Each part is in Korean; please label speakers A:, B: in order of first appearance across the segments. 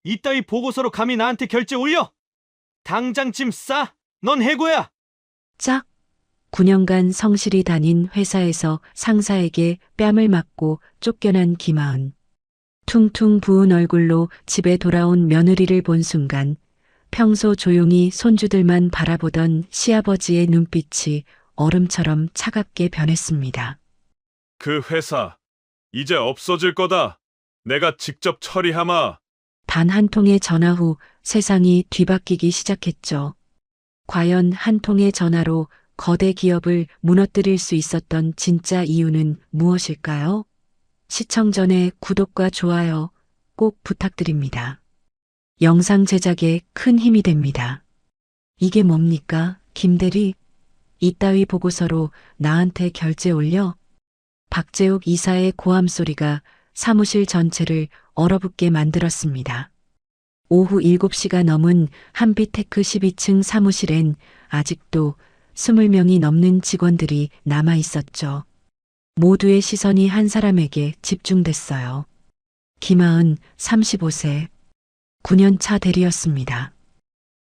A: 이따위 보고서로 감히 나한테 결제 올려? 당장 짐 싸! 넌 해고야!
B: 짝! 9년간 성실히 다닌 회사에서 상사에게 뺨을 맞고 쫓겨난 김하은. 퉁퉁 부은 얼굴로 집에 돌아온 며느리를 본 순간 평소 조용히 손주들만 바라보던 시아버지의 눈빛이 얼음처럼 차갑게 변했습니다.
C: 그 회사, 이제 없어질 거다. 내가 직접 처리하마.
B: 단 한 통의 전화 후 세상이 뒤바뀌기 시작했죠. 과연 한 통의 전화로 거대 기업을 무너뜨릴 수 있었던 진짜 이유는 무엇일까요? 시청 전에 구독과 좋아요 꼭 부탁드립니다. 영상 제작에 큰 힘이 됩니다. 이게 뭡니까, 김대리? 이따위 보고서로 나한테 결제 올려? 박재욱 이사의 고함 소리가 사무실 전체를 얼어붙게 만들었습니다. 오후 7시가 넘은 한빛테크 12층 사무실엔 아직도 20명이 넘는 직원들이 남아 있었죠. 모두의 시선이 한 사람에게 집중됐어요. 김하은 35세, 9년차 대리였습니다.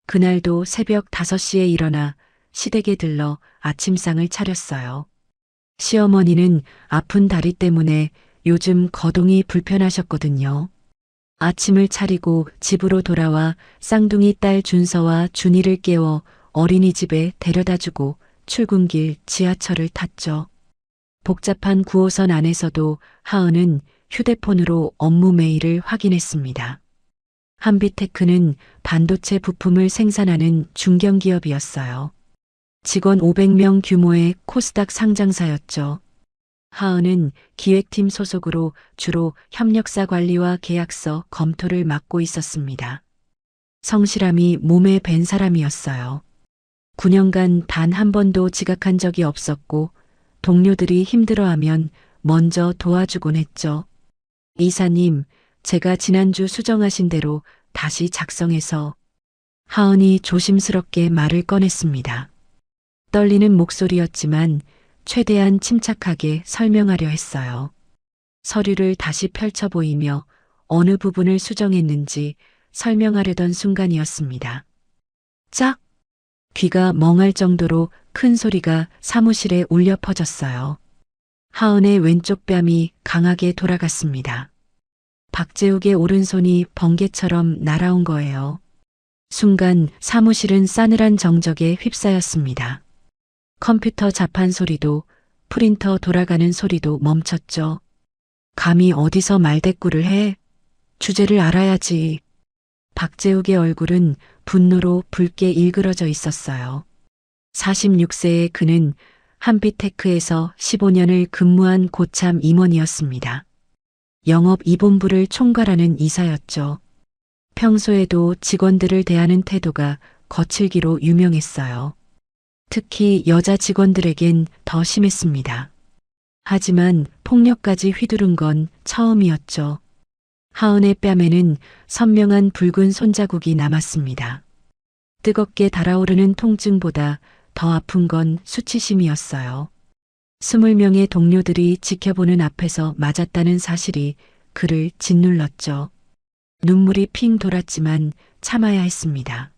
B: 그날도 새벽 5시에 일어나 시댁에 들러 아침상을 차렸어요. 시어머니는 아픈 다리 때문에 요즘 거동이 불편하셨거든요. 아침을 차리고 집으로 돌아와 쌍둥이 딸 준서와 준이를 깨워 어린이집에 데려다주고 출근길 지하철을 탔죠. 복잡한 9호선 안에서도 하은은 휴대폰으로 업무 메일을 확인했습니다. 한빛테크는 반도체 부품을 생산하는 중견기업이었어요. 직원 500명 규모의 코스닥 상장사였죠. 하은은 기획팀 소속으로 주로 협력사 관리와 계약서 검토를 맡고 있었습니다. 성실함이 몸에 밴 사람이었어요. 9년간 단 한 번도 지각한 적이 없었고 동료들이 힘들어하면 먼저 도와주곤 했죠. 이사님, 제가 지난주 수정하신 대로 다시 작성해서. 하은이 조심스럽게 말을 꺼냈습니다. 떨리는 목소리였지만 최대한 침착하게 설명하려 했어요. 서류를 다시 펼쳐 보이며 어느 부분을 수정했는지 설명하려던 순간이었습니다. 짝! 귀가 멍할 정도로 큰 소리가 사무실에 울려 퍼졌어요. 하은의 왼쪽 뺨이 강하게 돌아갔습니다. 박재욱의 오른손이 번개처럼 날아온 거예요. 순간 사무실은 싸늘한 정적에 휩싸였습니다. 컴퓨터 자판 소리도 프린터 돌아가는 소리도 멈췄죠. 감히 어디서 말대꾸를 해? 주제를 알아야지. 박재욱의 얼굴은 분노로 붉게 일그러져 있었어요. 46세의 그는 한빛테크에서 15년을 근무한 고참 임원이었습니다. 영업 2본부를 총괄하는 이사였죠. 평소에도 직원들을 대하는 태도가 거칠기로 유명했어요. 특히 여자 직원들에겐 더 심했습니다. 하지만 폭력까지 휘두른 건 처음이었죠. 하은의 뺨에는 선명한 붉은 손자국이 남았습니다. 뜨겁게 달아오르는 통증보다 더 아픈 건 수치심이었어요. 20명의 동료들이 지켜보는 앞에서 맞았다는 사실이 그를 짓눌렀죠. 눈물이 핑 돌았지만 참아야 했습니다.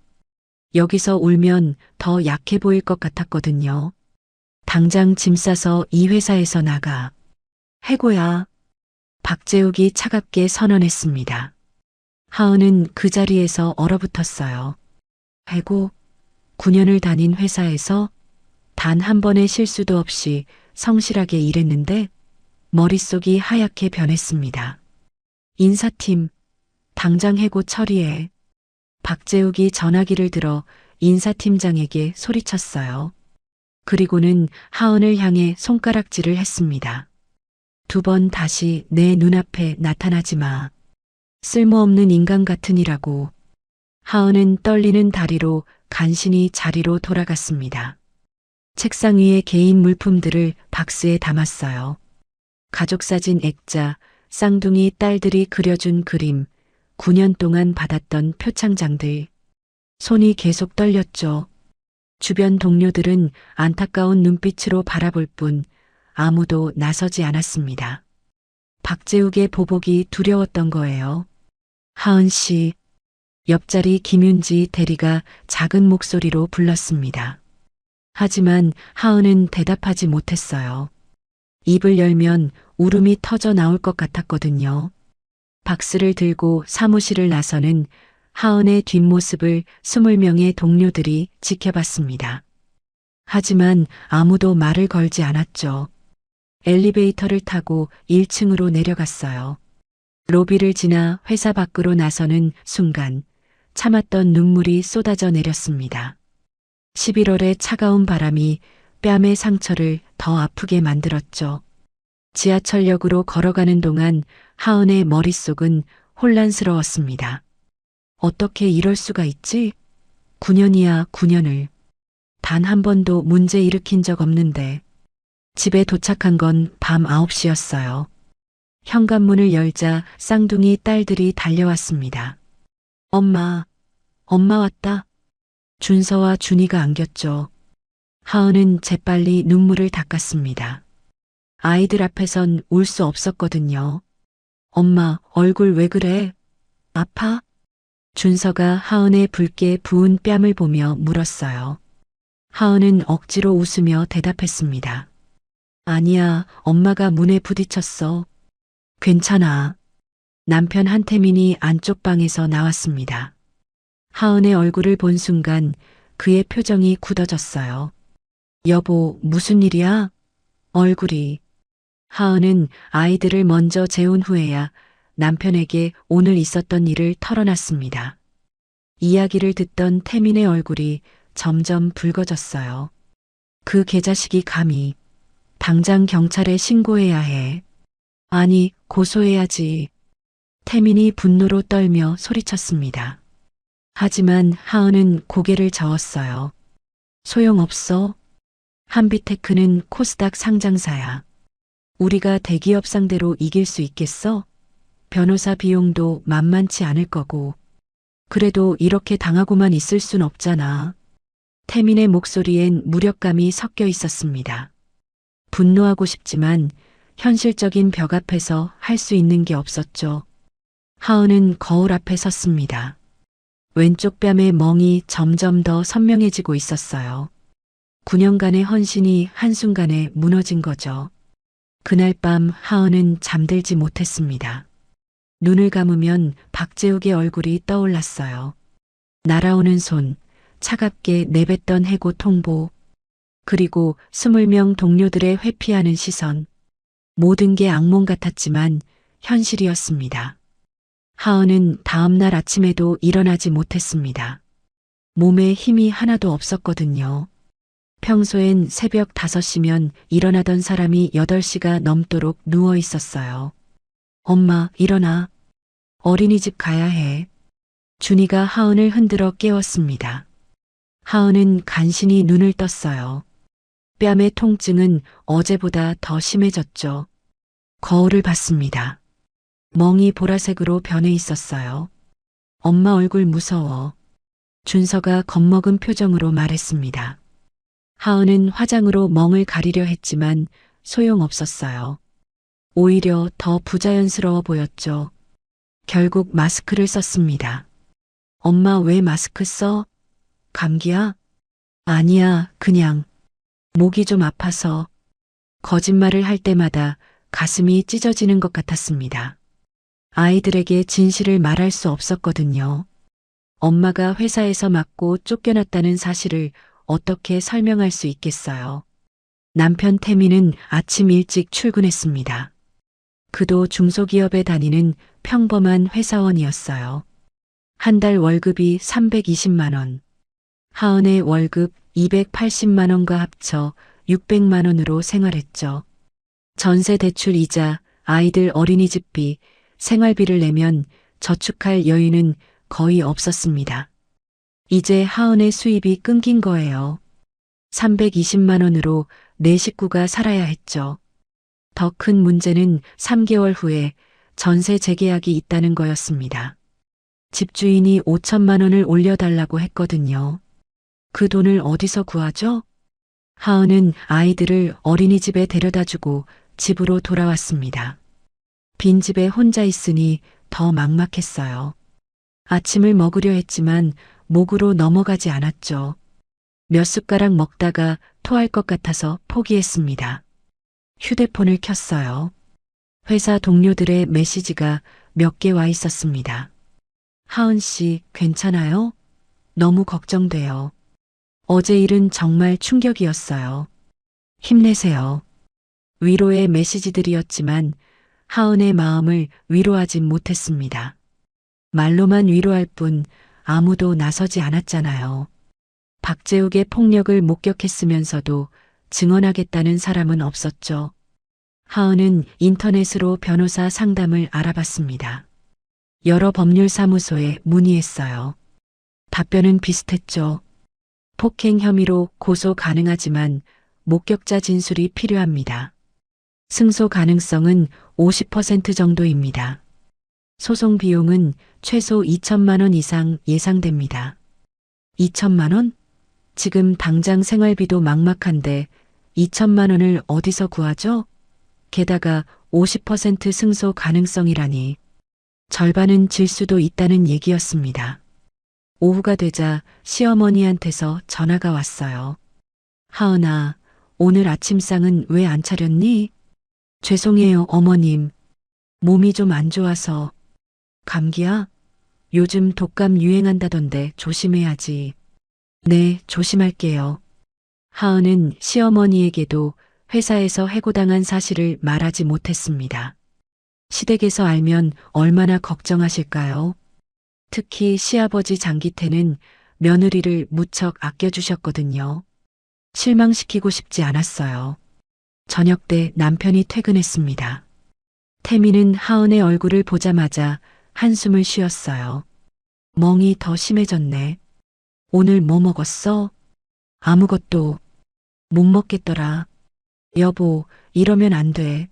B: 여기서 울면 더 약해 보일 것 같았거든요. 당장 짐 싸서 이 회사에서 나가. 해고야. 박재욱이 차갑게 선언했습니다. 하은은 그 자리에서 얼어붙었어요. 해고? 9년을 다닌 회사에서 단 한 번의 실수도 없이 성실하게 일했는데 머릿속이 하얗게 변했습니다. 인사팀, 당장 해고 처리해. 박재욱이 전화기를 들어 인사팀장에게 소리쳤어요. 그리고는 하은을 향해 손가락질을 했습니다. 2번 다시 내 눈앞에 나타나지 마. 쓸모없는 인간 같으니라고. 하은은 떨리는 다리로 간신히 자리로 돌아갔습니다. 책상 위에 개인 물품들을 박스에 담았어요. 가족사진 액자, 쌍둥이 딸들이 그려준 그림, 9년 동안 받았던 표창장들. 손이 계속 떨렸죠. 주변 동료들은 안타까운 눈빛으로 바라볼 뿐 아무도 나서지 않았습니다. 박재욱의 보복이 두려웠던 거예요. 하은 씨, 옆자리 김윤지 대리가 작은 목소리로 불렀습니다. 하지만 하은은 대답하지 못했어요. 입을 열면 울음이 터져 나올 것 같았거든요. 박스를 들고 사무실을 나서는 하은의 뒷모습을 20명의 동료들이 지켜봤습니다. 하지만 아무도 말을 걸지 않았죠. 엘리베이터를 타고 1층으로 내려갔어요. 로비를 지나 회사 밖으로 나서는 순간 참았던 눈물이 쏟아져 내렸습니다. 11월의 차가운 바람이 뺨의 상처를 더 아프게 만들었죠. 지하철역으로 걸어가는 동안 하은의 머릿속은 혼란스러웠습니다. 어떻게 이럴 수가 있지? 9년이야 9년을. 단 한 번도 문제 일으킨 적 없는데. 집에 도착한 건 밤 9시였어요. 현관문을 열자 쌍둥이 딸들이 달려왔습니다. 엄마 왔다. 준서와 준이가 안겼죠. 하은은 재빨리 눈물을 닦았습니다. 아이들 앞에선 울 수 없었거든요. 엄마, 얼굴 왜 그래? 아파? 준서가 하은의 붉게 부은 뺨을 보며 물었어요. 하은은 억지로 웃으며 대답했습니다. 아니야, 엄마가 문에 부딪혔어. 괜찮아. 남편 한태민이 안쪽 방에서 나왔습니다. 하은의 얼굴을 본 순간 그의 표정이 굳어졌어요. 여보, 무슨 일이야? 얼굴이. 하은은 아이들을 먼저 재운 후에야 남편에게 오늘 있었던 일을 털어놨습니다. 이야기를 듣던 태민의 얼굴이 점점 붉어졌어요. 그 개자식이 감히 당장 경찰에 신고해야 해. 아니, 고소해야지. 태민이 분노로 떨며 소리쳤습니다. 하지만 하은은 고개를 저었어요. 소용없어. 한비테크는 코스닥 상장사야. 우리가 대기업 상대로 이길 수 있겠어? 변호사 비용도 만만치 않을 거고. 그래도 이렇게 당하고만 있을 순 없잖아. 태민의 목소리엔 무력감이 섞여 있었습니다. 분노하고 싶지만 현실적인 벽 앞에서 할 수 있는 게 없었죠. 하은은 거울 앞에 섰습니다. 왼쪽 뺨의 멍이 점점 더 선명해지고 있었어요. 9년간의 헌신이 한순간에 무너진 거죠. 그날 밤 하은은 잠들지 못했습니다. 눈을 감으면 박재욱의 얼굴이 떠올랐어요. 날아오는 손, 차갑게 내뱉던 해고 통보, 그리고 20명 동료들의 회피하는 시선. 모든 게 악몽 같았지만 현실이었습니다. 하은은 다음 날 아침에도 일어나지 못했습니다. 몸에 힘이 하나도 없었거든요. 평소엔 새벽 5시면 일어나던 사람이 8시가 넘도록 누워 있었어요. 엄마, 일어나. 어린이집 가야 해. 준이가 하은을 흔들어 깨웠습니다. 하은은 간신히 눈을 떴어요. 뺨의 통증은 어제보다 더 심해졌죠. 거울을 봤습니다. 멍이 보라색으로 변해 있었어요. 엄마 얼굴 무서워. 준서가 겁먹은 표정으로 말했습니다. 하은은 화장으로 멍을 가리려 했지만 소용없었어요. 오히려 더 부자연스러워 보였죠. 결국 마스크를 썼습니다. 엄마 왜 마스크 써? 감기야? 아니야, 그냥 목이 좀 아파서. 거짓말을 할 때마다 가슴이 찢어지는 것 같았습니다. 아이들에게 진실을 말할 수 없었거든요. 엄마가 회사에서 맞고 쫓겨났다는 사실을 어떻게 설명할 수 있겠어요. 남편 태민은 아침 일찍 출근했습니다. 그도 중소기업에 다니는 평범한 회사원이었어요. 한 달 월급이 320만 원. 하은의 월급 280만 원과 합쳐 600만 원으로 생활했죠. 전세 대출 이자, 아이들 어린이집비, 생활비를 내면 저축할 여유는 거의 없었습니다. 이제 하은의 수입이 끊긴 거예요. 320만 원으로 네 식구가 살아야 했죠. 더 큰 문제는 3개월 후에 전세 재계약이 있다는 거였습니다. 집주인이 5천만 원을 올려달라고 했거든요. 그 돈을 어디서 구하죠? 하은은 아이들을 어린이집에 데려다주고 집으로 돌아왔습니다. 빈집에 혼자 있으니 더 막막했어요. 아침을 먹으려 했지만 목으로 넘어가지 않았죠. 몇 숟가락 먹다가 토할 것 같아서 포기했습니다. 휴대폰을 켰어요. 회사 동료들의 메시지가 몇 개 와 있었습니다. 하은 씨, 괜찮아요? 너무 걱정돼요. 어제 일은 정말 충격이었어요. 힘내세요. 위로의 메시지들이었지만 하은의 마음을 위로하진 못했습니다. 말로만 위로할 뿐 아무도 나서지 않았잖아요. 박재욱의 폭력을 목격했으면서도 증언하겠다는 사람은 없었죠. 하은은 인터넷으로 변호사 상담을 알아봤습니다. 여러 법률사무소에 문의했어요. 답변은 비슷했죠. 폭행 혐의로 고소 가능하지만 목격자 진술이 필요합니다. 승소 가능성은 50% 정도입니다. 소송 비용은 최소 2천만 원 이상 예상됩니다. 2천만 원? 지금 당장 생활비도 막막한데 2천만 원을 어디서 구하죠? 게다가 50% 승소 가능성이라니. 절반은 질 수도 있다는 얘기였습니다. 오후가 되자 시어머니한테서 전화가 왔어요. 하은아, 오늘 아침상은 왜 안 차렸니? 죄송해요, 어머님. 몸이 좀 안 좋아서. 감기야? 요즘 독감 유행한다던데 조심해야지. 네, 조심할게요. 하은은 시어머니에게도 회사에서 해고당한 사실을 말하지 못했습니다. 시댁에서 알면 얼마나 걱정하실까요? 특히 시아버지 장기태는 며느리를 무척 아껴주셨거든요. 실망시키고 싶지 않았어요. 저녁 때 남편이 퇴근했습니다. 태미는 하은의 얼굴을 보자마자 한숨을 쉬었어요. 멍이 더 심해졌네. 오늘 뭐 먹었어? 아무것도 못 먹겠더라. 여보, 이러면 안 돼.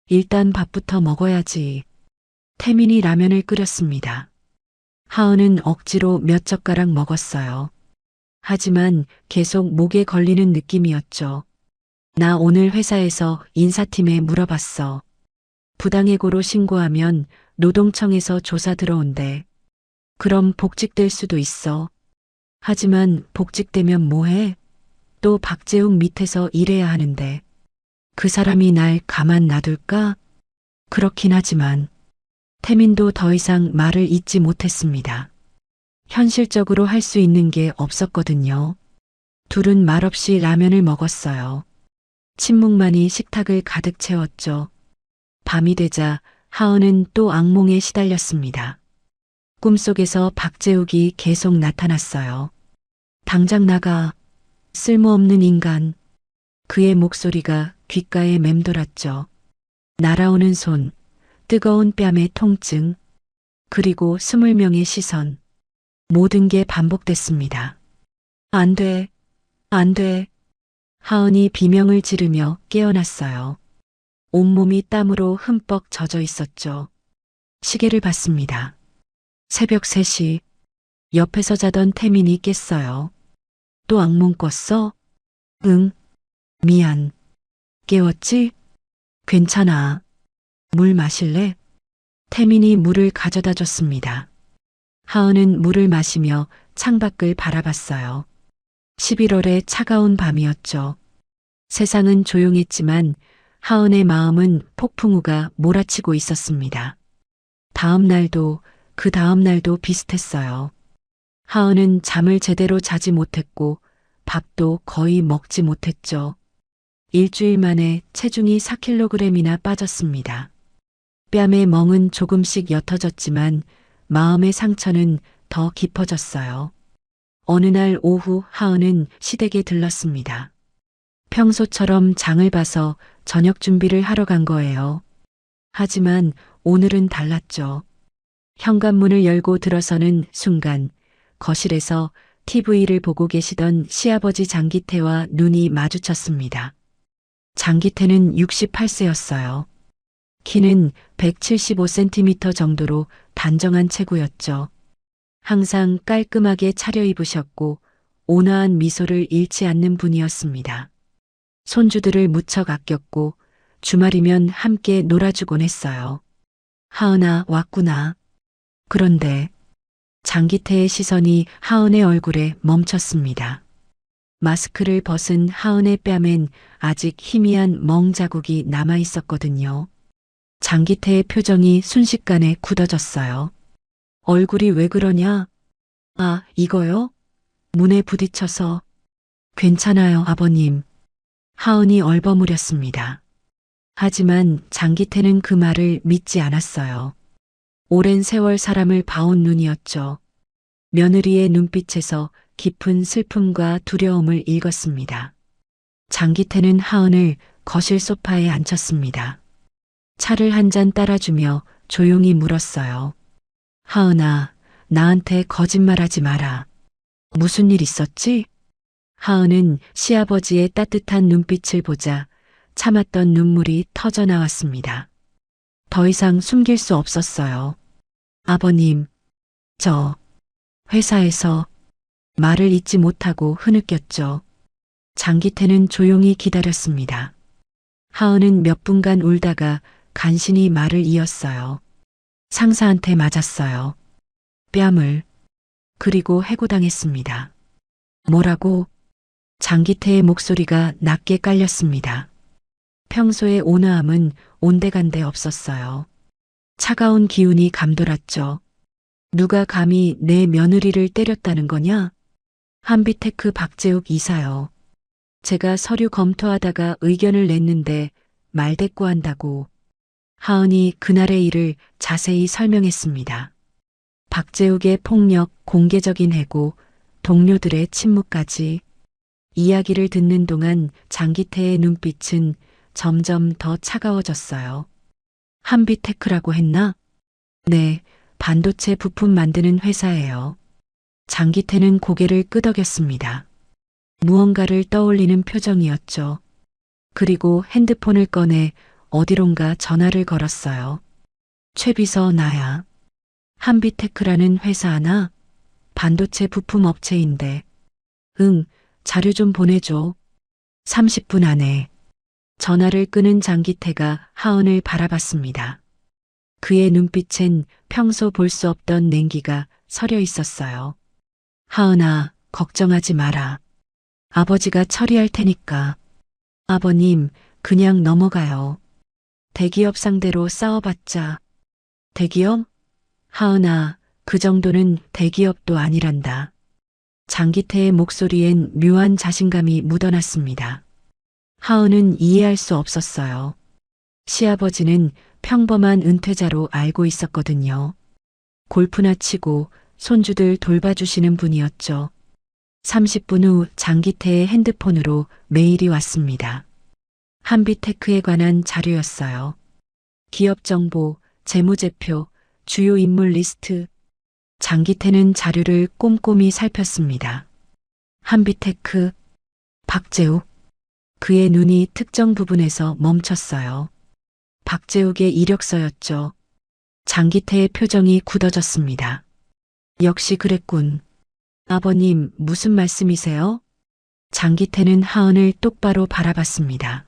B: 일단 밥부터 먹어야지. 태민이 라면을 끓였습니다. 하은은 억지로 몇 젓가락 먹었어요. 하지만 계속 목에 걸리는 느낌이었죠. 나 오늘 회사에서 인사팀에 물어봤어. 부당해고로 신고하면 노동청에서 조사 들어온대. 그럼 복직될 수도 있어. 하지만 복직되면 뭐해? 또 박재욱 밑에서 일해야 하는데. 그 사람이 날 가만 놔둘까? 그렇긴 하지만 태민도 더 이상 말을 잇지 못했습니다. 현실적으로 할 수 있는 게 없었거든요. 둘은 말없이 라면을 먹었어요. 침묵만이 식탁을 가득 채웠죠. 밤이 되자 하은은 또 악몽에 시달렸습니다. 꿈속에서 박재욱이 계속 나타났어요. 당장 나가. 쓸모없는 인간. 그의 목소리가 귓가에 맴돌았죠. 날아오는 손, 뜨거운 뺨의 통증, 그리고 20명의 시선. 모든 게 반복됐습니다. 안 돼, 안 돼. 하은이 비명을 지르며 깨어났어요. 온몸이 땀으로 흠뻑 젖어 있었죠. 시계를 봤습니다. 새벽 3시. 옆에서 자던 태민이 깼어요. 또 악몽 꿨어? 응. 미안. 깨웠지? 괜찮아. 물 마실래? 태민이 물을 가져다 줬습니다. 하은은 물을 마시며 창밖을 바라봤어요. 11월의 차가운 밤이었죠. 세상은 조용했지만 하은의 마음은 폭풍우가 몰아치고 있었습니다. 다음 날도 그 다음 날도 비슷했어요. 하은은 잠을 제대로 자지 못했고 밥도 거의 먹지 못했죠. 일주일 만에 체중이 4kg이나 빠졌습니다. 뺨의 멍은 조금씩 옅어졌지만 마음의 상처는 더 깊어졌어요. 어느 날 오후 하은은 시댁에 들렀습니다. 평소처럼 장을 봐서 저녁 준비를 하러 간 거예요. 하지만 오늘은 달랐죠. 현관문을 열고 들어서는 순간 거실에서 TV를 보고 계시던 시아버지 장기태와 눈이 마주쳤습니다. 장기태는 68세였어요. 키는 175cm 정도로 단정한 체구였죠. 항상 깔끔하게 차려입으셨고 온화한 미소를 잃지 않는 분이었습니다. 손주들을 무척 아꼈고 주말이면 함께 놀아주곤 했어요. 하은아, 왔구나. 그런데 장기태의 시선이 하은의 얼굴에 멈췄습니다. 마스크를 벗은 하은의 뺨엔 아직 희미한 멍 자국이 남아 있었거든요. 장기태의 표정이 순식간에 굳어졌어요. 얼굴이 왜 그러냐? 아, 이거요? 문에 부딪혀서. 괜찮아요, 아버님. 하은이 얼버무렸습니다. 하지만 장기태는 그 말을 믿지 않았어요. 오랜 세월 사람을 봐온 눈이었죠. 며느리의 눈빛에서 깊은 슬픔과 두려움을 읽었습니다. 장기태는 하은을 거실 소파에 앉혔습니다. 차를 한 잔 따라주며 조용히 물었어요. 하은아, 나한테 거짓말하지 마라. 무슨 일 있었지? 하은은 시아버지의 따뜻한 눈빛을 보자 참았던 눈물이 터져 나왔습니다. 더 이상 숨길 수 없었어요. 아버님, 저 회사에서 말을 잇지 못하고 흐느꼈죠. 장기태는 조용히 기다렸습니다. 하은은 몇 분간 울다가 간신히 말을 이었어요. 상사한테 맞았어요. 뺨을. 그리고 해고당했습니다. 뭐라고? 장기태의 목소리가 낮게 깔렸습니다. 평소의 온화함은 온데간데 없었어요. 차가운 기운이 감돌았죠. 누가 감히 내 며느리를 때렸다는 거냐? 한비테크 박재욱 이사요. 제가 서류 검토하다가 의견을 냈는데 말대꾸한다고. 하은이 그날의 일을 자세히 설명했습니다. 박재욱의 폭력, 공개적인 해고, 동료들의 침묵까지. 이야기를 듣는 동안 장기태의 눈빛은 점점 더 차가워졌어요. 한비테크라고 했나? 네, 반도체 부품 만드는 회사예요. 장기태는 고개를 끄덕였습니다. 무언가를 떠올리는 표정이었죠. 그리고 핸드폰을 꺼내 어디론가 전화를 걸었어요. 최비서 나야. 한비테크라는 회사 하나? 반도체 부품 업체인데. 응, 자료 좀 보내줘. 30분 안에. 전화를 끄는 장기태가 하은을 바라봤습니다. 그의 눈빛엔 평소 볼 수 없던 냉기가 서려 있었어요. 하은아, 걱정하지 마라. 아버지가 처리할 테니까. 아버님, 그냥 넘어가요. 대기업 상대로 싸워봤자. 대기업? 하은아, 그 정도는 대기업도 아니란다. 장기태의 목소리엔 묘한 자신감이 묻어났습니다. 하은은 이해할 수 없었어요. 시아버지는 평범한 은퇴자로 알고 있었거든요. 골프나 치고 손주들 돌봐주시는 분이었죠. 30분 후 장기태의 핸드폰으로 메일이 왔습니다. 한비테크에 관한 자료였어요. 기업 정보, 재무제표, 주요 인물 리스트. 장기태는 자료를 꼼꼼히 살폈습니다. 한비테크, 박재욱. 그의 눈이 특정 부분에서 멈췄어요. 박재욱의 이력서였죠. 장기태의 표정이 굳어졌습니다. 역시 그랬군. 아버님, 무슨 말씀이세요? 장기태는 하은을 똑바로 바라봤습니다.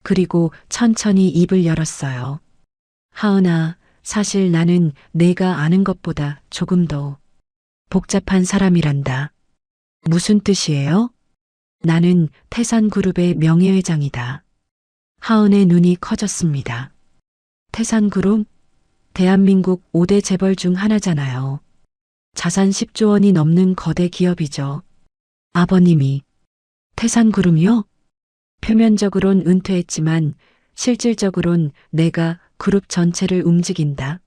B: 그리고 천천히 입을 열었어요. 하은아, 사실 나는 내가 아는 것보다 조금 더 복잡한 사람이란다. 무슨 뜻이에요? 나는 태산그룹의 명예회장이다. 하은의 눈이 커졌습니다. 태산그룹? 대한민국 5대 재벌 중 하나잖아요. 자산 10조 원이 넘는 거대 기업이죠. 아버님이 태산그룹이요? 표면적으론 은퇴했지만 실질적으론 내가 그룹 전체를 움직인다.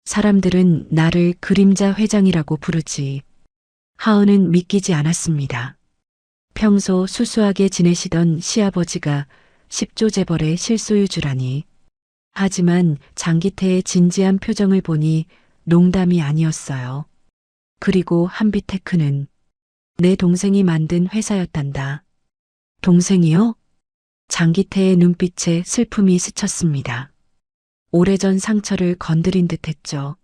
B: 사람들은 나를 그림자 회장이라고 부르지. 하은은 믿기지 않았습니다. 평소 수수하게 지내시던 시아버지가 10조 재벌의 실소유주라니. 하지만 장기태의 진지한 표정을 보니 농담이 아니었어요. 그리고 한비테크는 내 동생이 만든 회사였단다. 동생이요? 장기태의 눈빛에 슬픔이 스쳤습니다. 오래전 상처를 건드린 듯 했죠.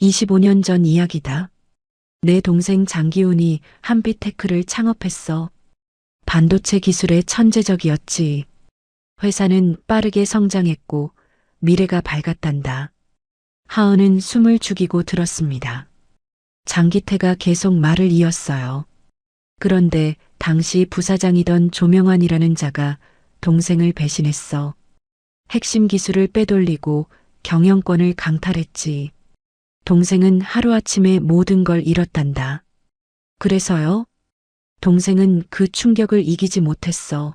B: 25년 전 이야기다. 내 동생 장기훈이 한비테크를 창업했어. 반도체 기술에 천재적이었지. 회사는 빠르게 성장했고 미래가 밝았단다. 하은은 숨을 죽이고 들었습니다. 장기태가 계속 말을 이었어요. 그런데 당시 부사장이던 조명환이라는 자가 동생을 배신했어. 핵심 기술을 빼돌리고 경영권을 강탈했지. 동생은 하루아침에 모든 걸 잃었단다. 그래서요? 동생은 그 충격을 이기지 못했어.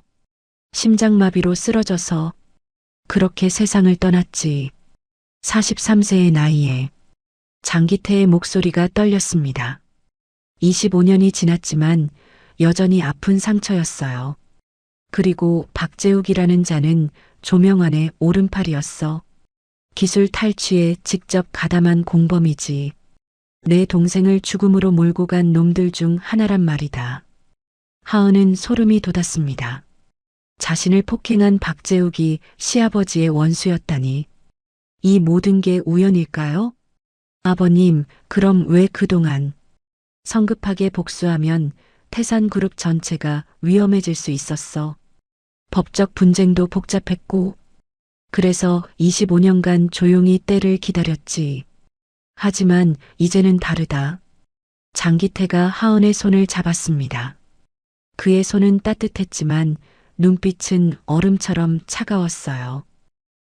B: 심장마비로 쓰러져서 그렇게 세상을 떠났지. 43세의 나이에. 장기태의 목소리가 떨렸습니다. 25년이 지났지만 여전히 아픈 상처였어요. 그리고 박재욱이라는 자는 조명환의 오른팔이었어. 기술 탈취에 직접 가담한 공범이지. 내 동생을 죽음으로 몰고 간 놈들 중 하나란 말이다. 하은은 소름이 돋았습니다. 자신을 폭행한 박재욱이 시아버지의 원수였다니. 이 모든 게 우연일까요? 아버님, 그럼 왜 그동안 성급하게 복수하면 태산그룹 전체가 위험해질 수 있었어. 법적 분쟁도 복잡했고, 그래서 25년간 조용히 때를 기다렸지. 하지만 이제는 다르다. 장기태가 하은의 손을 잡았습니다. 그의 손은 따뜻했지만 눈빛은 얼음처럼 차가웠어요.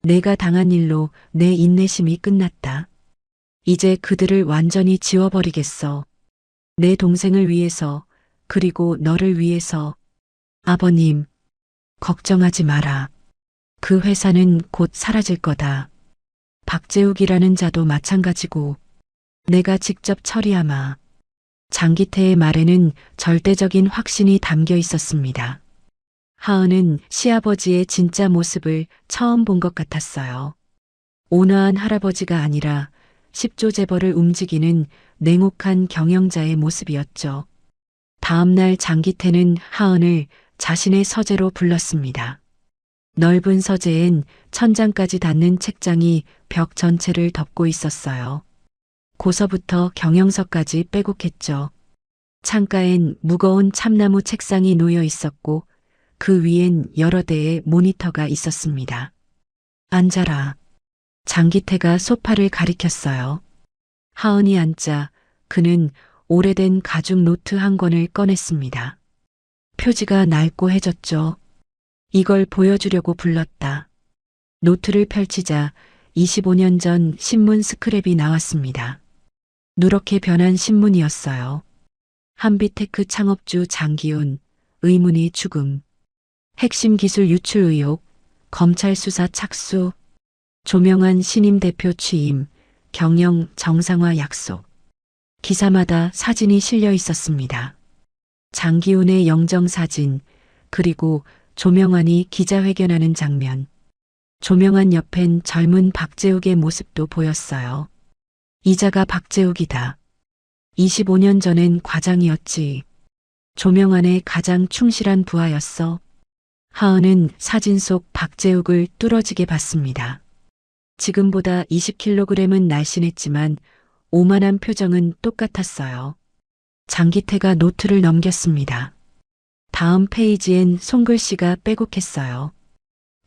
B: 내가 당한 일로 내 인내심이 끝났다. 이제 그들을 완전히 지워버리겠어. 내 동생을 위해서, 그리고 너를 위해서. 아버님, 걱정하지 마라. 그 회사는 곧 사라질 거다. 박재욱이라는 자도 마찬가지고. 내가 직접 처리하마. 장기태의 말에는 절대적인 확신이 담겨 있었습니다. 하은은 시아버지의 진짜 모습을 처음 본 것 같았어요. 온화한 할아버지가 아니라 십조재벌을 움직이는 냉혹한 경영자의 모습이었죠. 다음 날 장기태는 하은을 자신의 서재로 불렀습니다. 넓은 서재엔 천장까지 닿는 책장이 벽 전체를 덮고 있었어요. 고서부터 경영서까지 빼곡했죠. 창가엔 무거운 참나무 책상이 놓여 있었고 그 위엔 여러 대의 모니터가 있었습니다. 앉아라. 장기태가 소파를 가리켰어요. 하은이 앉자 그는 오래된 가죽 노트 한 권을 꺼냈습니다. 표지가 낡고해졌죠. 이걸 보여주려고 불렀다. 노트를 펼치자 25년 전 신문 스크랩이 나왔습니다. 누렇게 변한 신문이었어요. 한빛테크 창업주 장기훈, 의문의 죽음, 핵심 기술 유출 의혹, 검찰 수사 착수, 조명환 신임 대표 취임, 경영 정상화 약속. 기사마다 사진이 실려 있었습니다. 장기훈의 영정사진, 그리고 조명환이 기자회견하는 장면. 조명환 옆엔 젊은 박재욱의 모습도 보였어요. 이자가 박재욱이다. 25년 전엔 과장이었지. 조명환의 가장 충실한 부하였어. 하은은 사진 속 박재욱을 뚫어지게 봤습니다. 지금보다 20kg은 날씬했지만 오만한 표정은 똑같았어요. 장기태가 노트를 넘겼습니다. 다음 페이지엔 손글씨가 빼곡했어요.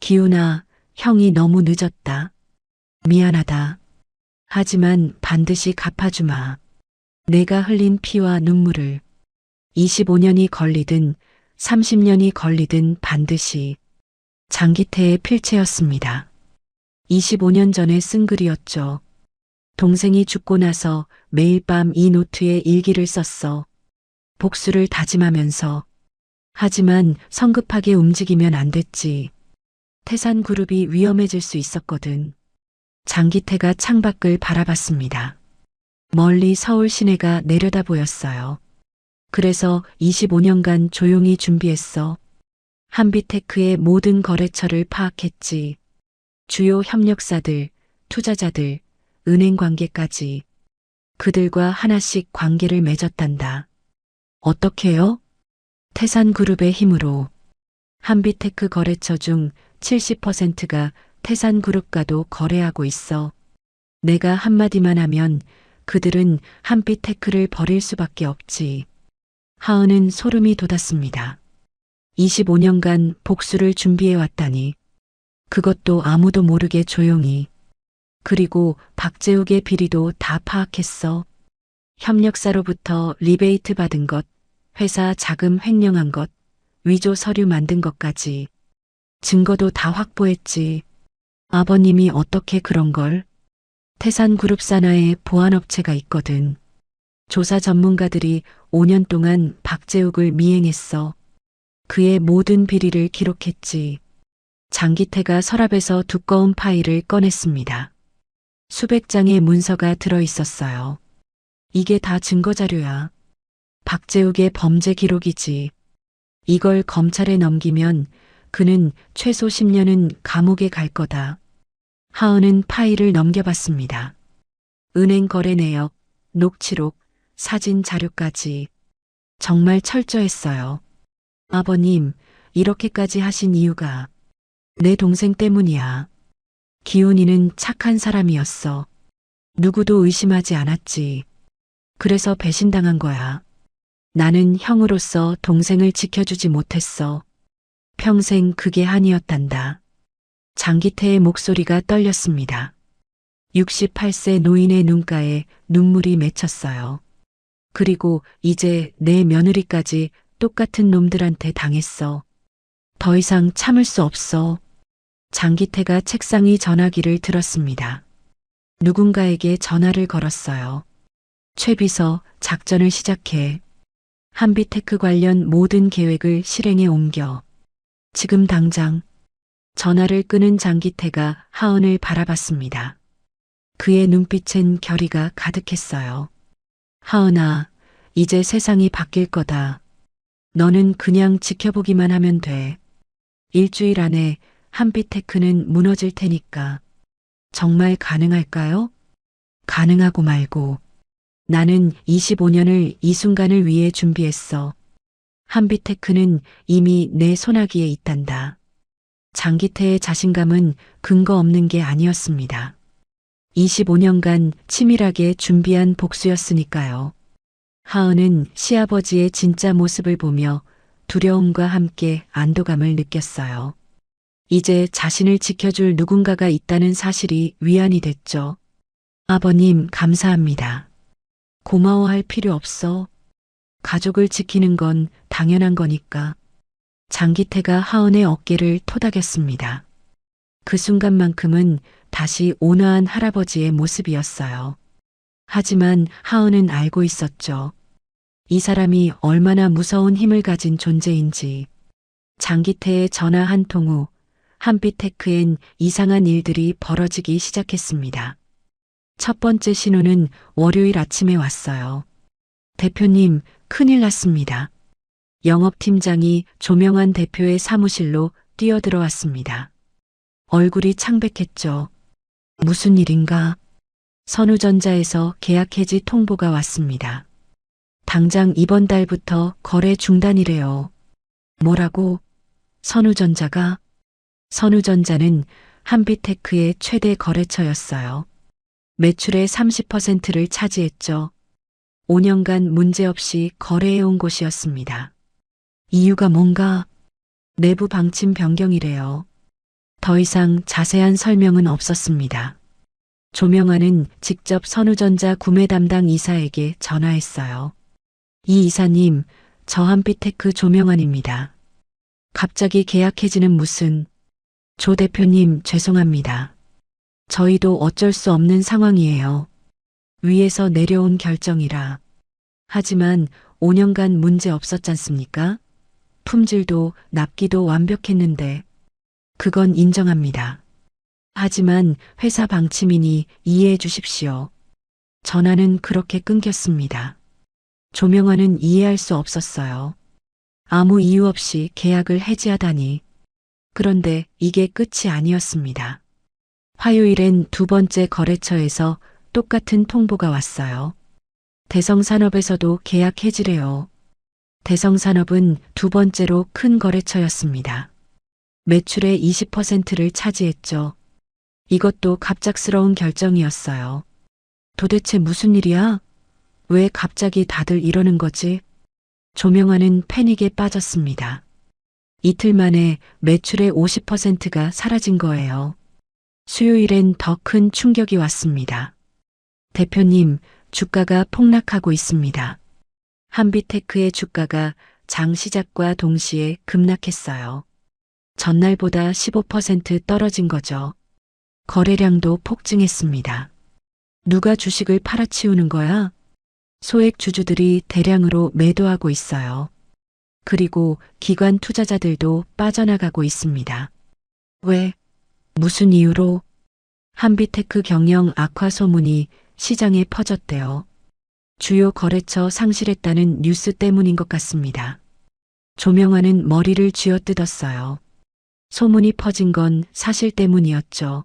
B: 기훈아, 형이 너무 늦었다. 미안하다. 하지만 반드시 갚아주마. 내가 흘린 피와 눈물을 25년이 걸리든 30년이 걸리든 반드시. 장기태의 필체였습니다. 25년 전에 쓴 글이었죠. 동생이 죽고 나서 매일 밤 이 노트에 일기를 썼어. 복수를 다짐하면서. 하지만 성급하게 움직이면 안 됐지. 태산그룹이 위험해질 수 있었거든. 장기태가 창밖을 바라봤습니다. 멀리 서울 시내가 내려다 보였어요. 그래서 25년간 조용히 준비했어. 한빛테크의 모든 거래처를 파악했지. 주요 협력사들, 투자자들, 은행 관계까지. 그들과 하나씩 관계를 맺었단다. 어떻게요? 태산그룹의 힘으로. 한빛테크 거래처 중 70%가 태산그룹과도 거래하고 있어. 내가 한마디만 하면 그들은 한빛테크를 버릴 수밖에 없지. 하은은 소름이 돋았습니다. 25년간 복수를 준비해왔다니. 그것도 아무도 모르게 조용히. 그리고 박재욱의 비리도 다 파악했어. 협력사로부터 리베이트 받은 것, 회사 자금 횡령한 것, 위조 서류 만든 것까지. 증거도 다 확보했지. 아버님이 어떻게 그런 걸? 태산그룹 산하에 보안업체가 있거든. 조사 전문가들이 5년 동안 박재욱을 미행했어. 그의 모든 비리를 기록했지. 장기태가 서랍에서 두꺼운 파일을 꺼냈습니다. 수백 장의 문서가 들어 있었어요. 이게 다 증거자료야. 박재욱의 범죄 기록이지. 이걸 검찰에 넘기면 그는 최소 10년은 감옥에 갈 거다. 하은은 파일을 넘겨봤습니다. 은행 거래 내역, 녹취록, 사진 자료까지. 정말 철저했어요. 아버님, 이렇게까지 하신 이유가 내 동생 때문이야. 기훈이는 착한 사람이었어. 누구도 의심하지 않았지. 그래서 배신당한 거야. 나는 형으로서 동생을 지켜주지 못했어. 평생 그게 한이었단다. 장기태의 목소리가 떨렸습니다. 68세 노인의 눈가에 눈물이 맺혔어요. 그리고 이제 내 며느리까지 똑같은 놈들한테 당했어. 더 이상 참을 수 없어. 장기태가 책상 위 전화기를 들었습니다. 누군가에게 전화를 걸었어요. 최비서, 작전을 시작해. 한비테크 관련 모든 계획을 실행에 옮겨. 지금 당장. 전화를 끄는 장기태가 하은을 바라봤습니다. 그의 눈빛엔 결의가 가득했어요. 하은아, 이제 세상이 바뀔 거다. 너는 그냥 지켜보기만 하면 돼. 일주일 안에 한비테크는 무너질 테니까. 정말 가능할까요? 가능하고 말고. 나는 25년을 이 순간을 위해 준비했어. 한비테크는 이미 내 손아귀에 있단다. 장기태의 자신감은 근거 없는 게 아니었습니다. 25년간 치밀하게 준비한 복수였으니까요. 하은은 시아버지의 진짜 모습을 보며 두려움과 함께 안도감을 느꼈어요. 이제 자신을 지켜줄 누군가가 있다는 사실이 위안이 됐죠. 아버님, 감사합니다. 고마워할 필요 없어. 가족을 지키는 건 당연한 거니까. 장기태가 하은의 어깨를 토닥였습니다. 그 순간만큼은 다시 온화한 할아버지의 모습이었어요. 하지만 하은은 알고 있었죠. 이 사람이 얼마나 무서운 힘을 가진 존재인지. 장기태의 전화 한 통 후 한비테크엔 이상한 일들이 벌어지기 시작했습니다. 첫 번째 신호는 월요일 아침에 왔어요. 대표님, 큰일 났습니다. 영업팀장이 조명환 대표의 사무실로 뛰어들어왔습니다. 얼굴이 창백했죠. 무슨 일인가? 선우전자에서 계약 해지 통보가 왔습니다. 당장 이번 달부터 거래 중단이래요. 뭐라고? 선우전자가? 선우전자는 한비테크의 최대 거래처였어요. 매출의 30%를 차지했죠. 5년간 문제없이 거래해온 곳이었습니다. 이유가 뭔가? 내부 방침 변경이래요. 더 이상 자세한 설명은 없었습니다. 조명환은 직접 선우전자 구매 담당 이사에게 전화했어요. 이 이사님, 저 한비테크 조명환입니다. 갑자기 계약 해지는 무슨... 조 대표님, 죄송합니다. 저희도 어쩔 수 없는 상황이에요. 위에서 내려온 결정이라. 하지만 5년간 문제 없었잖습니까? 품질도 납기도 완벽했는데. 그건 인정합니다. 하지만 회사 방침이니 이해해 주십시오. 전화는 그렇게 끊겼습니다. 조명환은 이해할 수 없었어요. 아무 이유 없이 계약을 해지하다니. 그런데 이게 끝이 아니었습니다. 화요일엔 두 번째 거래처에서 똑같은 통보가 왔어요. 대성산업에서도 계약 해지래요. 대성산업은 두 번째로 큰 거래처였습니다. 매출의 20%를 차지했죠. 이것도 갑작스러운 결정이었어요. 도대체 무슨 일이야? 왜 갑자기 다들 이러는 거지? 조명환은 패닉에 빠졌습니다. 이틀 만에 매출의 50%가 사라진 거예요. 수요일엔 더 큰 충격이 왔습니다. 대표님, 주가가 폭락하고 있습니다. 한빛테크의 주가가 장 시작과 동시에 급락했어요. 전날보다 15% 떨어진 거죠. 거래량도 폭증했습니다. 누가 주식을 팔아치우는 거야? 소액 주주들이 대량으로 매도하고 있어요. 그리고 기관 투자자들도 빠져나가고 있습니다. 왜? 무슨 이유로? 한빛테크 경영 악화 소문이 시장에 퍼졌대요. 주요 거래처 상실했다는 뉴스 때문인 것 같습니다. 조명하는 머리를 쥐어뜯었어요. 소문이 퍼진 건 사실 때문이었죠.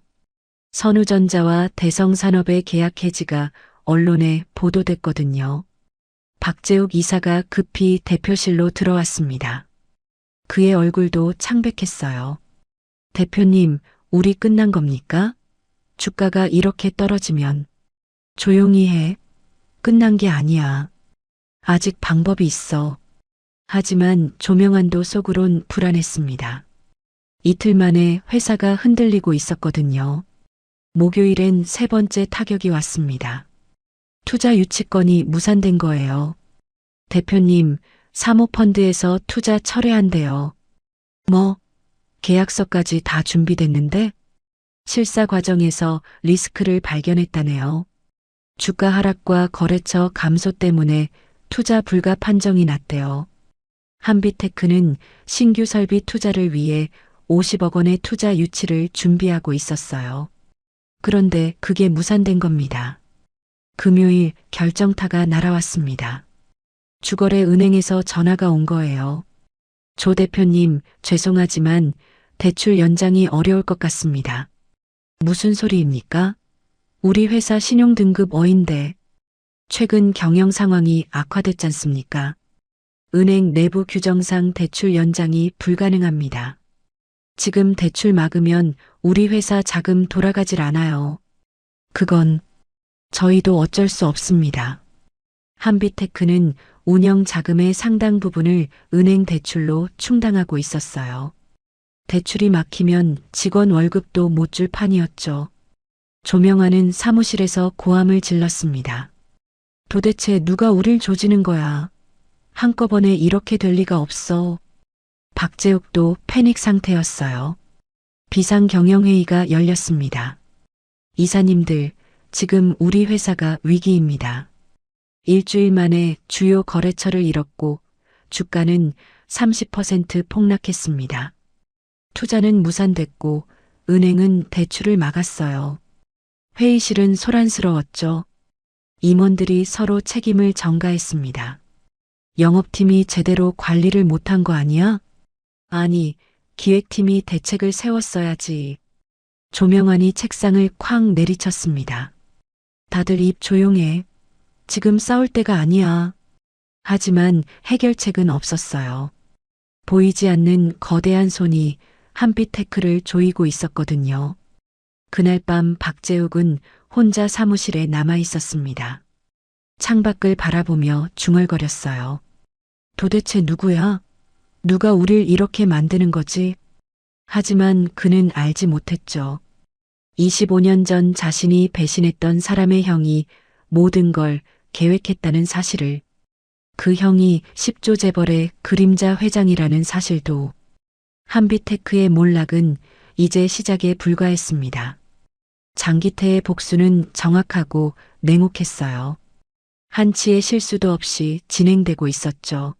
B: 선우전자와 대성산업의 계약 해지가 언론에 보도됐거든요. 박재욱 이사가 급히 대표실로 들어왔습니다. 그의 얼굴도 창백했어요. 대표님, 우리 끝난 겁니까? 주가가 이렇게 떨어지면. 조용히 해. 끝난 게 아니야. 아직 방법이 있어. 하지만 조명한도 속으론 불안했습니다. 이틀 만에 회사가 흔들리고 있었거든요. 목요일엔 세 번째 타격이 왔습니다. 투자 유치권이 무산된 거예요. 대표님, 사모펀드에서 투자 철회한대요. 뭐, 계약서까지 다 준비됐는데? 실사 과정에서 리스크를 발견했다네요. 주가 하락과 거래처 감소 때문에 투자 불가 판정이 났대요. 한빛테크는 신규 설비 투자를 위해 50억 원의 투자 유치를 준비하고 있었어요. 그런데 그게 무산된 겁니다. 금요일 결정타가 날아왔습니다. 주거래 은행에서 전화가 온 거예요. 조 대표님, 죄송하지만 대출 연장이 어려울 것 같습니다. 무슨 소리입니까? 우리 회사 신용등급 어인데 최근 경영 상황이 악화됐잖습니까? 은행 내부 규정상 대출 연장이 불가능합니다. 지금 대출 막으면 우리 회사 자금 돌아가질 않아요. 그건 저희도 어쩔 수 없습니다. 한빛테크는 운영 자금의 상당 부분을 은행 대출로 충당하고 있었어요. 대출이 막히면 직원 월급도 못 줄 판이었죠. 조명하는 사무실에서 고함을 질렀습니다. 도대체 누가 우릴 조지는 거야? 한꺼번에 이렇게 될 리가 없어. 박재욱도 패닉 상태였어요. 비상경영회의가 열렸습니다. 이사님들, 지금 우리 회사가 위기입니다. 일주일 만에 주요 거래처를 잃었고 주가는 30% 폭락했습니다. 투자는 무산됐고 은행은 대출을 막았어요. 회의실은 소란스러웠죠. 임원들이 서로 책임을 전가했습니다. 영업팀이 제대로 관리를 못한 거 아니야? 아니, 기획팀이 대책을 세웠어야지. 조명환이 책상을 쾅 내리쳤습니다. 다들 입 조용해. 지금 싸울 때가 아니야. 하지만 해결책은 없었어요. 보이지 않는 거대한 손이 한빛테크를 조이고 있었거든요. 그날 밤 박재욱은 혼자 사무실에 남아 있었습니다. 창밖을 바라보며 중얼거렸어요. 도대체 누구야? 누가 우릴 이렇게 만드는 거지? 하지만 그는 알지 못했죠. 25년 전 자신이 배신했던 사람의 형이 모든 걸 계획했다는 사실을. 그 형이 10조 재벌의 그림자 회장이라는 사실도. 한빛테크의 몰락은 이제 시작에 불과했습니다. 장기태의 복수는 정확하고 냉혹했어요. 한치의 실수도 없이 진행되고 있었죠.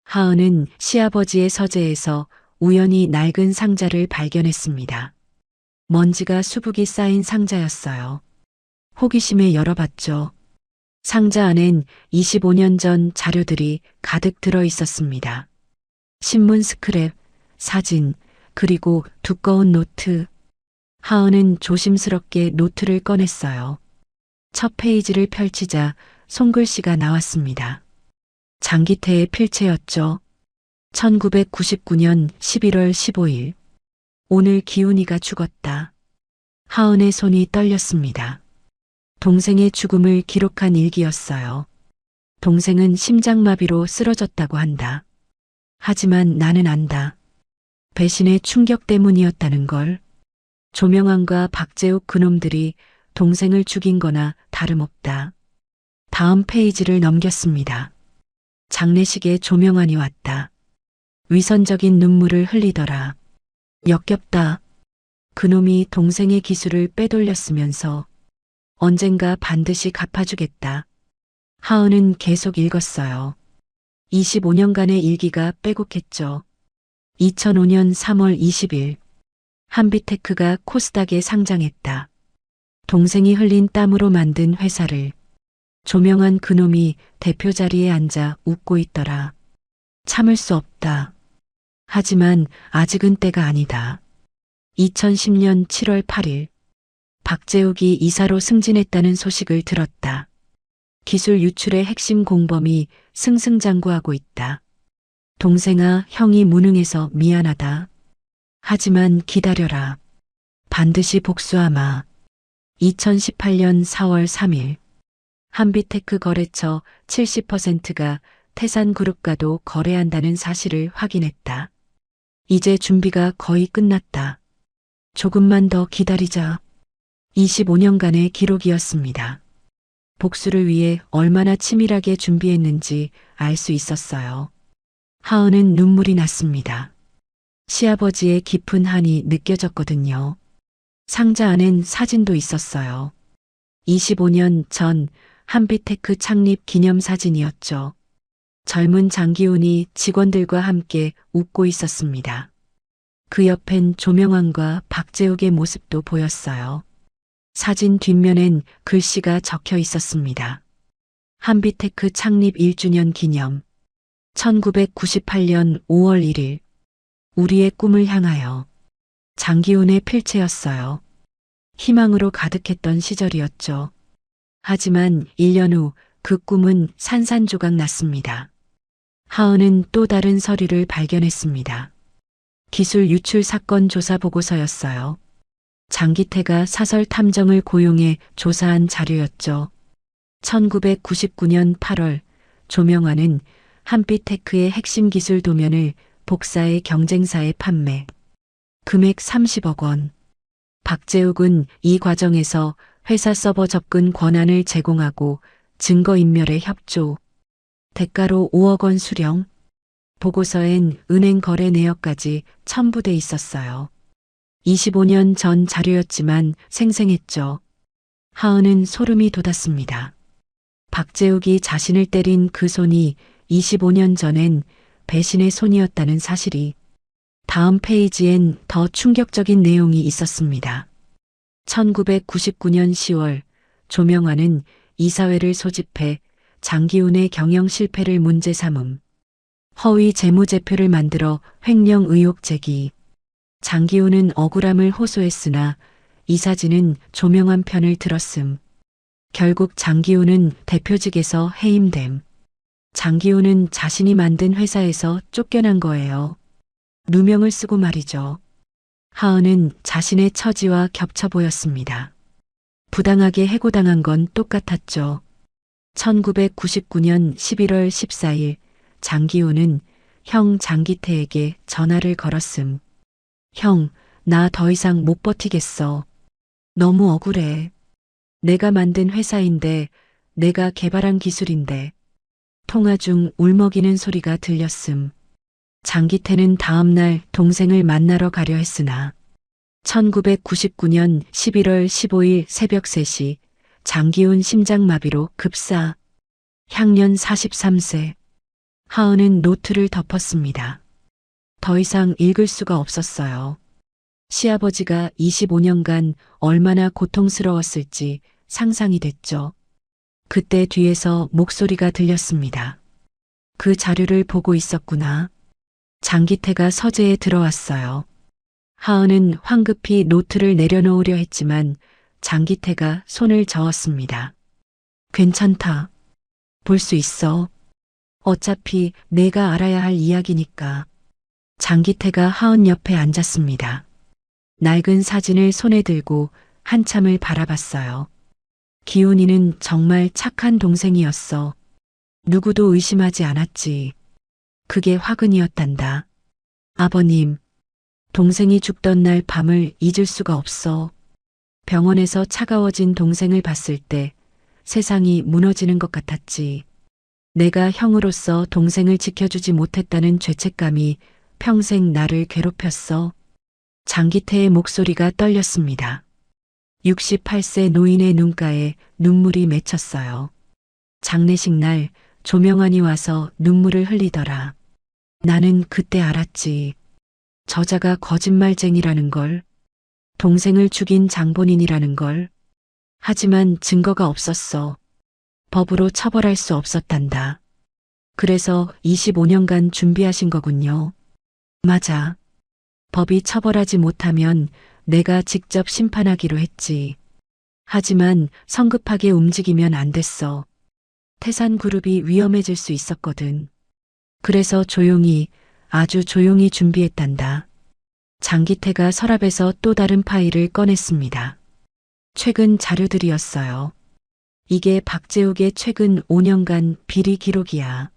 B: 하은은 시아버지의 서재에서 우연히 낡은 상자를 발견했습니다. 먼지가 수북이 쌓인 상자였어요. 호기심에 열어봤죠. 상자 안엔 25년 전 자료들이 가득 들어 있었습니다. 신문 스크랩, 사진, 그리고 두꺼운 노트. 하은은 조심스럽게 노트를 꺼냈어요. 첫 페이지를 펼치자 손글씨가 나왔습니다. 장기태의 필체였죠. 1999년 11월 15일. 오늘 기훈이가 죽었다. 하은의 손이 떨렸습니다. 동생의 죽음을 기록한 일기였어요. 동생은 심장마비로 쓰러졌다고 한다. 하지만 나는 안다. 배신의 충격 때문이었다는 걸. 조명환과 박재욱 그놈들이 동생을 죽인 거나 다름없다. 다음 페이지를 넘겼습니다. 장례식에 조명안이 왔다. 위선적인 눈물을 흘리더라. 역겹다. 그놈이 동생의 기술을 빼돌렸으면서 언젠가 반드시 갚아주겠다. 하은은 계속 읽었어요. 25년간의 일기가 빼곡했죠. 2005년 3월 20일 한비테크가 코스닥에 상장했다. 동생이 흘린 땀으로 만든 회사를 조명한 그놈이 대표 자리에 앉아 웃고 있더라. 참을 수 없다. 하지만 아직은 때가 아니다. 2010년 7월 8일 박재욱이 이사로 승진했다는 소식을 들었다. 기술 유출의 핵심 공범이 승승장구하고 있다. 동생아, 형이 무능해서 미안하다. 하지만 기다려라. 반드시 복수하마. 2018년 4월 3일 한비테크 거래처 70%가 태산그룹과도 거래한다는 사실을 확인했다. 이제 준비가 거의 끝났다. 조금만 더 기다리자. 25년간의 기록이었습니다. 복수를 위해 얼마나 치밀하게 준비했는지 알 수 있었어요. 하은은 눈물이 났습니다. 시아버지의 깊은 한이 느껴졌거든요. 상자 안엔 사진도 있었어요. 25년 전 한비테크 창립 기념사진이었죠. 젊은 장기훈이 직원들과 함께 웃고 있었습니다. 그 옆엔 조명환과 박재욱의 모습도 보였어요. 사진 뒷면엔 글씨가 적혀 있었습니다. 한비테크 창립 1주년 기념 1998년 5월 1일 우리의 꿈을 향하여. 장기훈의 필체였어요. 희망으로 가득했던 시절이었죠. 하지만 1년 후 그 꿈은 산산조각 났습니다. 하은은 또 다른 서류를 발견했습니다. 기술 유출 사건 조사 보고서였어요. 장기태가 사설 탐정을 고용해 조사한 자료였죠. 1999년 8월 조명환은 한비테크의 핵심 기술 도면을 복사해 경쟁사에 판매. 금액 30억 원. 박재욱은 이 과정에서 회사 서버 접근 권한을 제공하고 증거인멸에 협조. 대가로 5억 원 수령. 보고서엔 은행 거래 내역까지 첨부돼 있었어요. 25년 전 자료였지만 생생했죠. 하은은 소름이 돋았습니다. 박재욱이 자신을 때린 그 손이 25년 전엔 배신의 손이었다는 사실이. 다음 페이지엔 더 충격적인 내용이 있었습니다. 1999년 10월 조명환은 이사회를 소집해 장기훈의 경영 실패를 문제 삼음. 허위 재무제표를 만들어 횡령 의혹 제기. 장기훈은 억울함을 호소했으나 이사진은 조명환 편을 들었음. 결국 장기훈은 대표직에서 해임됨. 장기훈은 자신이 만든 회사에서 쫓겨난 거예요. 누명을 쓰고 말이죠. 하은은 자신의 처지와 겹쳐 보였습니다. 부당하게 해고당한 건 똑같았죠. 1999년 11월 14일 장기훈은 형 장기태에게 전화를 걸었음. 형, 나 더 이상 못 버티겠어. 너무 억울해. 내가 만든 회사인데, 내가 개발한 기술인데. 통화 중 울먹이는 소리가 들렸음. 장기태는 다음날 동생을 만나러 가려 했으나 1999년 11월 15일 새벽 3시 장기훈 심장마비로 급사. 향년 43세. 하은은 노트를 덮었습니다. 더 이상 읽을 수가 없었어요. 시아버지가 25년간 얼마나 고통스러웠을지 상상이 됐죠. 그때 뒤에서 목소리가 들렸습니다. 그 자료를 보고 있었구나. 장기태가 서재에 들어왔어요. 하은은 황급히 노트를 내려놓으려 했지만 장기태가 손을 저었습니다. 괜찮다. 볼 수 있어. 어차피 내가 알아야 할 이야기니까. 장기태가 하은 옆에 앉았습니다. 낡은 사진을 손에 들고 한참을 바라봤어요. 기훈이는 정말 착한 동생이었어. 누구도 의심하지 않았지. 그게 화근이었단다. 아버님, 동생이 죽던 날 밤을 잊을 수가 없어. 병원에서 차가워진 동생을 봤을 때 세상이 무너지는 것 같았지. 내가 형으로서 동생을 지켜주지 못했다는 죄책감이 평생 나를 괴롭혔어. 장기태의 목소리가 떨렸습니다. 68세 노인의 눈가에 눈물이 맺혔어요. 장례식 날 조명환이 와서 눈물을 흘리더라. 나는 그때 알았지. 저자가 거짓말쟁이라는 걸, 동생을 죽인 장본인이라는 걸. 하지만 증거가 없었어. 법으로 처벌할 수 없었단다. 그래서 25년간 준비하신 거군요. 맞아. 법이 처벌하지 못하면 내가 직접 심판하기로 했지. 하지만 성급하게 움직이면 안 됐어. 태산그룹이 위험해질 수 있었거든. 그래서 조용히, 아주 조용히 준비했단다. 장기태가 서랍에서 또 다른 파일을 꺼냈습니다. 최근 자료들이었어요. 이게 박재욱의 최근 5년간 비리 기록이야.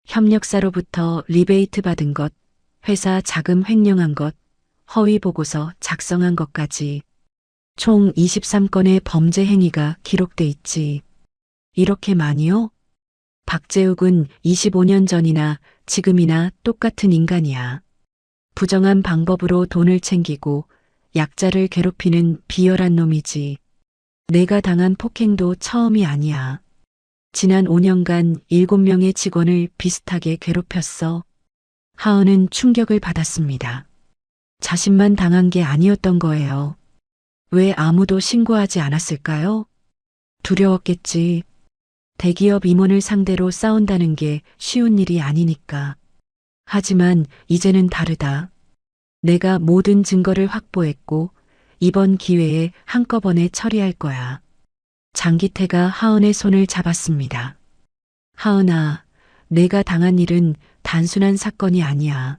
B: 협력사로부터 리베이트 받은 것, 회사 자금 횡령한 것, 허위 보고서 작성한 것까지 총 23건의 범죄 행위가 기록돼 있지. 이렇게 많이요? 박재욱은 25년 전이나 지금이나 똑같은 인간이야. 부정한 방법으로 돈을 챙기고 약자를 괴롭히는 비열한 놈이지. 내가 당한 폭행도 처음이 아니야. 지난 5년간 7명의 직원을 비슷하게 괴롭혔어. 하은은 충격을 받았습니다. 자신만 당한 게 아니었던 거예요. 왜 아무도 신고하지 않았을까요? 두려웠겠지. 대기업 임원을 상대로 싸운다는 게 쉬운 일이 아니니까. 하지만 이제는 다르다. 내가 모든 증거를 확보했고 이번 기회에 한꺼번에 처리할 거야. 장기태가 하은의 손을 잡았습니다. 하은아, 내가 당한 일은 단순한 사건이 아니야.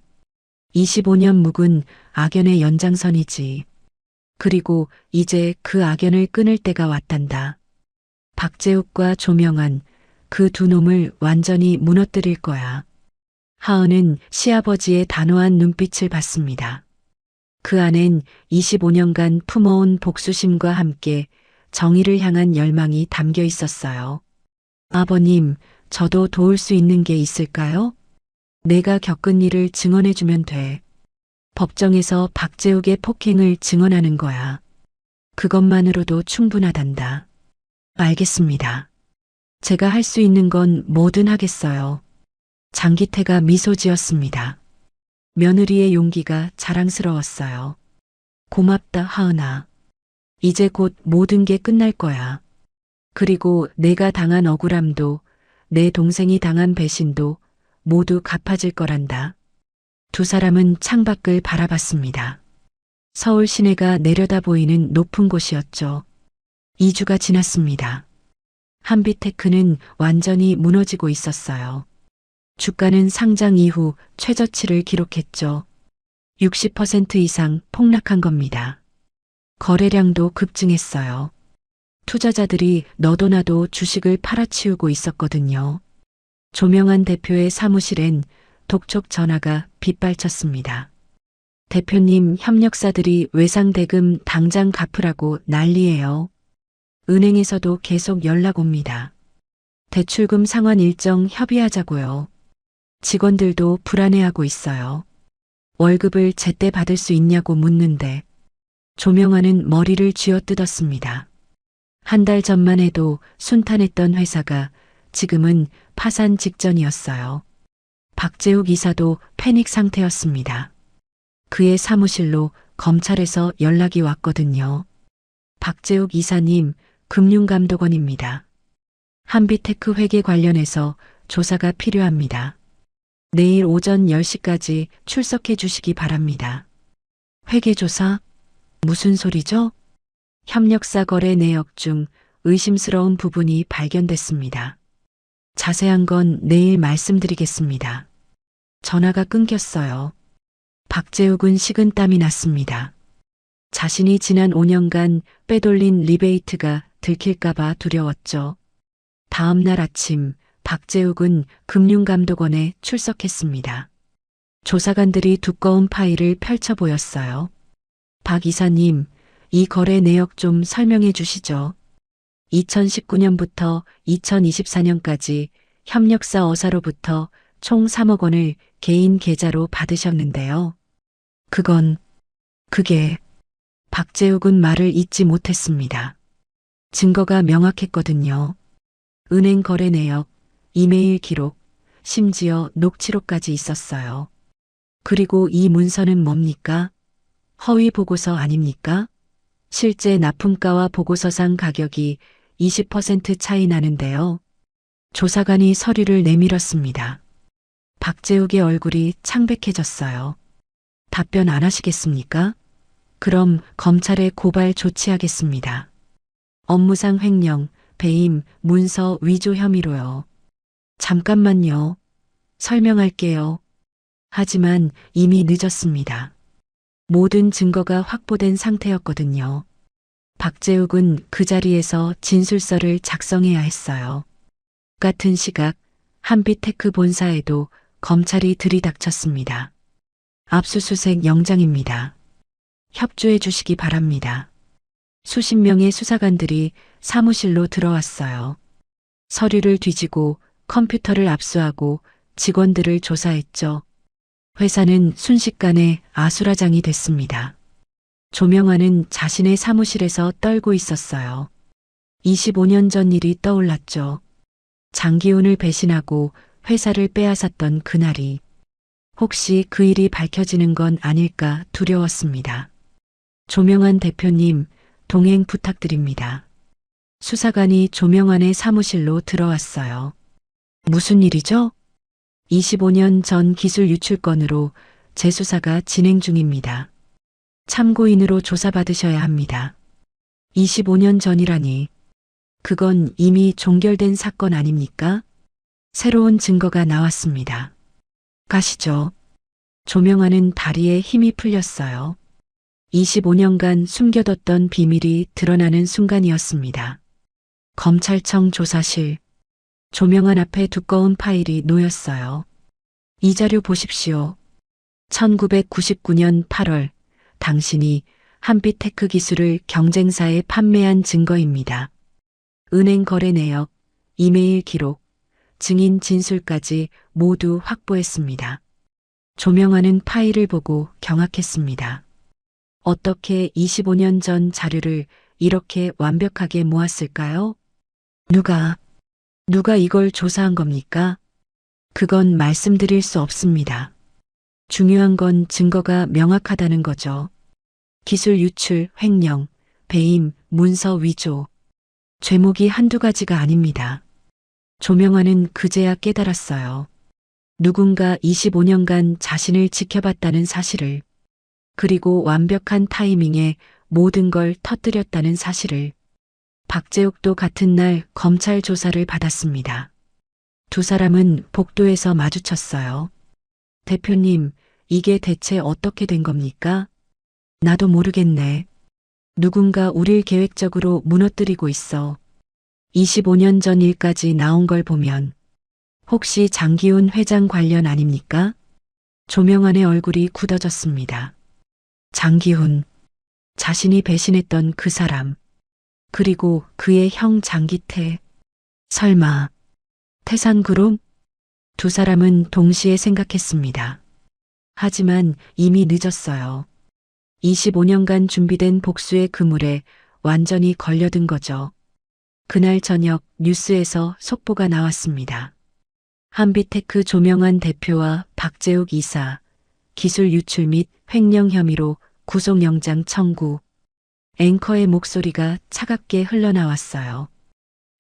B: 25년 묵은 악연의 연장선이지. 그리고 이제 그 악연을 끊을 때가 왔단다. 박재욱과 조명환, 그 두 놈을 완전히 무너뜨릴 거야. 하은은 시아버지의 단호한 눈빛을 봤습니다. 그 안엔 25년간 품어온 복수심과 함께 정의를 향한 열망이 담겨 있었어요. 아버님, 저도 도울 수 있는 게 있을까요? 내가 겪은 일을 증언해주면 돼. 법정에서 박재욱의 폭행을 증언하는 거야. 그것만으로도 충분하단다. 알겠습니다. 제가 할 수 있는 건 뭐든 하겠어요. 장기태가 미소 지었습니다. 며느리의 용기가 자랑스러웠어요. 고맙다, 하은아. 이제 곧 모든 게 끝날 거야. 그리고 내가 당한 억울함도, 내 동생이 당한 배신도 모두 갚아질 거란다. 두 사람은 창밖을 바라봤습니다. 서울 시내가 내려다 보이는 높은 곳이었죠. 2주가 지났습니다. 한빛테크는 완전히 무너지고 있었어요. 주가는 상장 이후 최저치를 기록했죠. 60% 이상 폭락한 겁니다. 거래량도 급증했어요. 투자자들이 너도 나도 주식을 팔아치우고 있었거든요. 조명환 대표의 사무실엔 독촉 전화가 빗발쳤습니다. 대표님, 협력사들이 외상대금 당장 갚으라고 난리예요. 은행에서도 계속 연락 옵니다. 대출금 상환 일정 협의하자고요. 직원들도 불안해하고 있어요. 월급을 제때 받을 수 있냐고 묻는데 조명환은 머리를 쥐어뜯었습니다. 한 달 전만 해도 순탄했던 회사가 지금은 파산 직전이었어요. 박재욱 이사도 패닉 상태였습니다. 그의 사무실로 검찰에서 연락이 왔거든요. 박재욱 이사님, 금융감독원입니다. 한빛테크 회계 관련해서 조사가 필요합니다. 내일 오전 10시까지 출석해 주시기 바랍니다. 회계조사? 무슨 소리죠? 협력사 거래 내역 중 의심스러운 부분이 발견됐습니다. 자세한 건 내일 말씀드리겠습니다. 전화가 끊겼어요. 박재욱은 식은땀이 났습니다. 자신이 지난 5년간 빼돌린 리베이트가 들킬까봐 두려웠죠. 다음 날 아침 박재욱은 금융감독원에 출석했습니다. 조사관들이 두꺼운 파일을 펼쳐 보였어요. 박 이사님, 이 거래 내역 좀 설명해 주시죠. 2019년부터 2024년까지 협력사 어사로부터 총 3억 원을 개인 계좌로 받으셨는데요. 그게 박재욱은 말을 잇지 못했습니다. 증거가 명확했거든요. 은행 거래 내역, 이메일 기록, 심지어 녹취록까지 있었어요. 그리고 이 문서는 뭡니까? 허위 보고서 아닙니까? 실제 납품가와 보고서상 가격이 20% 차이 나는데요. 조사관이 서류를 내밀었습니다. 박재욱의 얼굴이 창백해졌어요. 답변 안 하시겠습니까? 그럼 검찰에 고발 조치하겠습니다. 업무상 횡령, 배임, 문서 위조 혐의로요. 잠깐만요. 설명할게요. 하지만 이미 늦었습니다. 모든 증거가 확보된 상태였거든요. 박재욱은 그 자리에서 진술서를 작성해야 했어요. 같은 시각 한빛테크 본사에도 검찰이 들이닥쳤습니다. 압수수색 영장입니다. 협조해 주시기 바랍니다. 수십 명의 수사관들이 사무실로 들어왔어요. 서류를 뒤지고 컴퓨터를 압수하고 직원들을 조사했죠. 회사는 순식간에 아수라장이 됐습니다. 조명아는 자신의 사무실에서 떨고 있었어요. 25년 전 일이 떠올랐죠. 장기훈을 배신하고 회사를 빼앗았던 그날이. 혹시 그 일이 밝혀지는 건 아닐까 두려웠습니다. 조명환 대표님, 동행 부탁드립니다. 수사관이 조명환의 사무실로 들어왔어요. 무슨 일이죠? 25년 전 기술 유출 건으로 재수사가 진행 중입니다. 참고인으로 조사받으셔야 합니다. 25년 전이라니. 그건 이미 종결된 사건 아닙니까? 새로운 증거가 나왔습니다. 가시죠. 조명하는 다리에 힘이 풀렸어요. 25년간 숨겨뒀던 비밀이 드러나는 순간이었습니다. 검찰청 조사실. 조명한 앞에 두꺼운 파일이 놓였어요. 이 자료 보십시오. 1999년 8월 당신이 한빛테크 기술을 경쟁사에 판매한 증거입니다. 은행 거래 내역, 이메일 기록, 증인 진술까지 모두 확보했습니다. 조명하는 파일을 보고 경악했습니다. 어떻게 25년 전 자료를 이렇게 완벽하게 모았을까요? 누가 이걸 조사한 겁니까? 그건 말씀드릴 수 없습니다. 중요한 건 증거가 명확하다는 거죠. 기술 유출, 횡령, 배임, 문서 위조. 죄목이 한두 가지가 아닙니다. 조명환은 그제야 깨달았어요. 누군가 25년간 자신을 지켜봤다는 사실을, 그리고 완벽한 타이밍에 모든 걸 터뜨렸다는 사실을. 박재욱도 같은 날 검찰 조사를 받았습니다. 두 사람은 복도에서 마주쳤어요. 대표님, 이게 대체 어떻게 된 겁니까? 나도 모르겠네. 누군가 우릴 계획적으로 무너뜨리고 있어. 25년 전 일까지 나온 걸 보면 혹시 장기훈 회장 관련 아닙니까? 조명환의 얼굴이 굳어졌습니다. 장기훈, 자신이 배신했던 그 사람, 그리고 그의 형 장기태. 설마 태산그룹? 두 사람은 동시에 생각했습니다. 하지만 이미 늦었어요. 25년간 준비된 복수의 그물에 완전히 걸려든 거죠. 그날 저녁 뉴스에서 속보가 나왔습니다. 한빛테크 조명환 대표와 박재욱 이사, 기술 유출 및 횡령 혐의로 구속영장 청구. 앵커의 목소리가 차갑게 흘러나왔어요.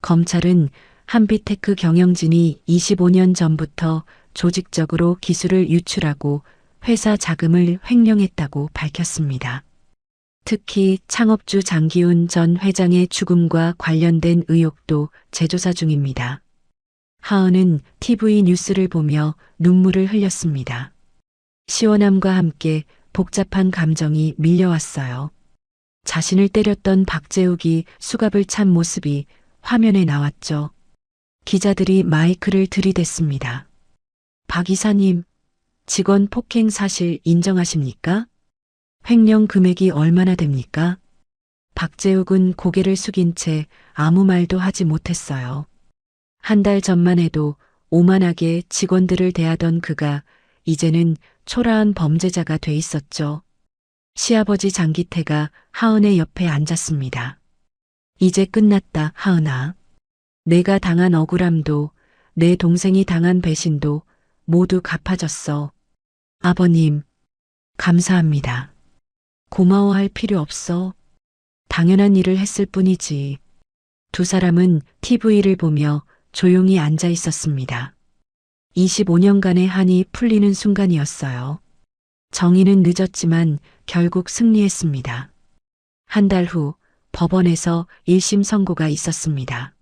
B: 검찰은 한빛테크 경영진이 25년 전부터 조직적으로 기술을 유출하고 회사 자금을 횡령했다고 밝혔습니다. 특히 창업주 장기훈 전 회장의 죽음과 관련된 의혹도 재조사 중입니다. 하은은 TV 뉴스를 보며 눈물을 흘렸습니다. 시원함과 함께 복잡한 감정이 밀려왔어요. 자신을 때렸던 박재욱이 수갑을 찬 모습이 화면에 나왔죠. 기자들이 마이크를 들이댔습니다. 박 이사님, 직원 폭행 사실 인정하십니까? 횡령 금액이 얼마나 됩니까? 박재욱은 고개를 숙인 채 아무 말도 하지 못했어요. 한 달 전만 해도 오만하게 직원들을 대하던 그가 이제는 초라한 범죄자가 돼 있었죠. 시아버지 장기태가 하은의 옆에 앉았습니다. 이제 끝났다, 하은아. 내가 당한 억울함도 내 동생이 당한 배신도 모두 갚아졌어. 아버님, 감사합니다. 고마워할 필요 없어. 당연한 일을 했을 뿐이지. 두 사람은 TV를 보며 조용히 앉아 있었습니다. 25년간의 한이 풀리는 순간이었어요. 정의는 늦었지만 결국 승리했습니다. 한 달 후 법원에서 1심 선고가 있었습니다.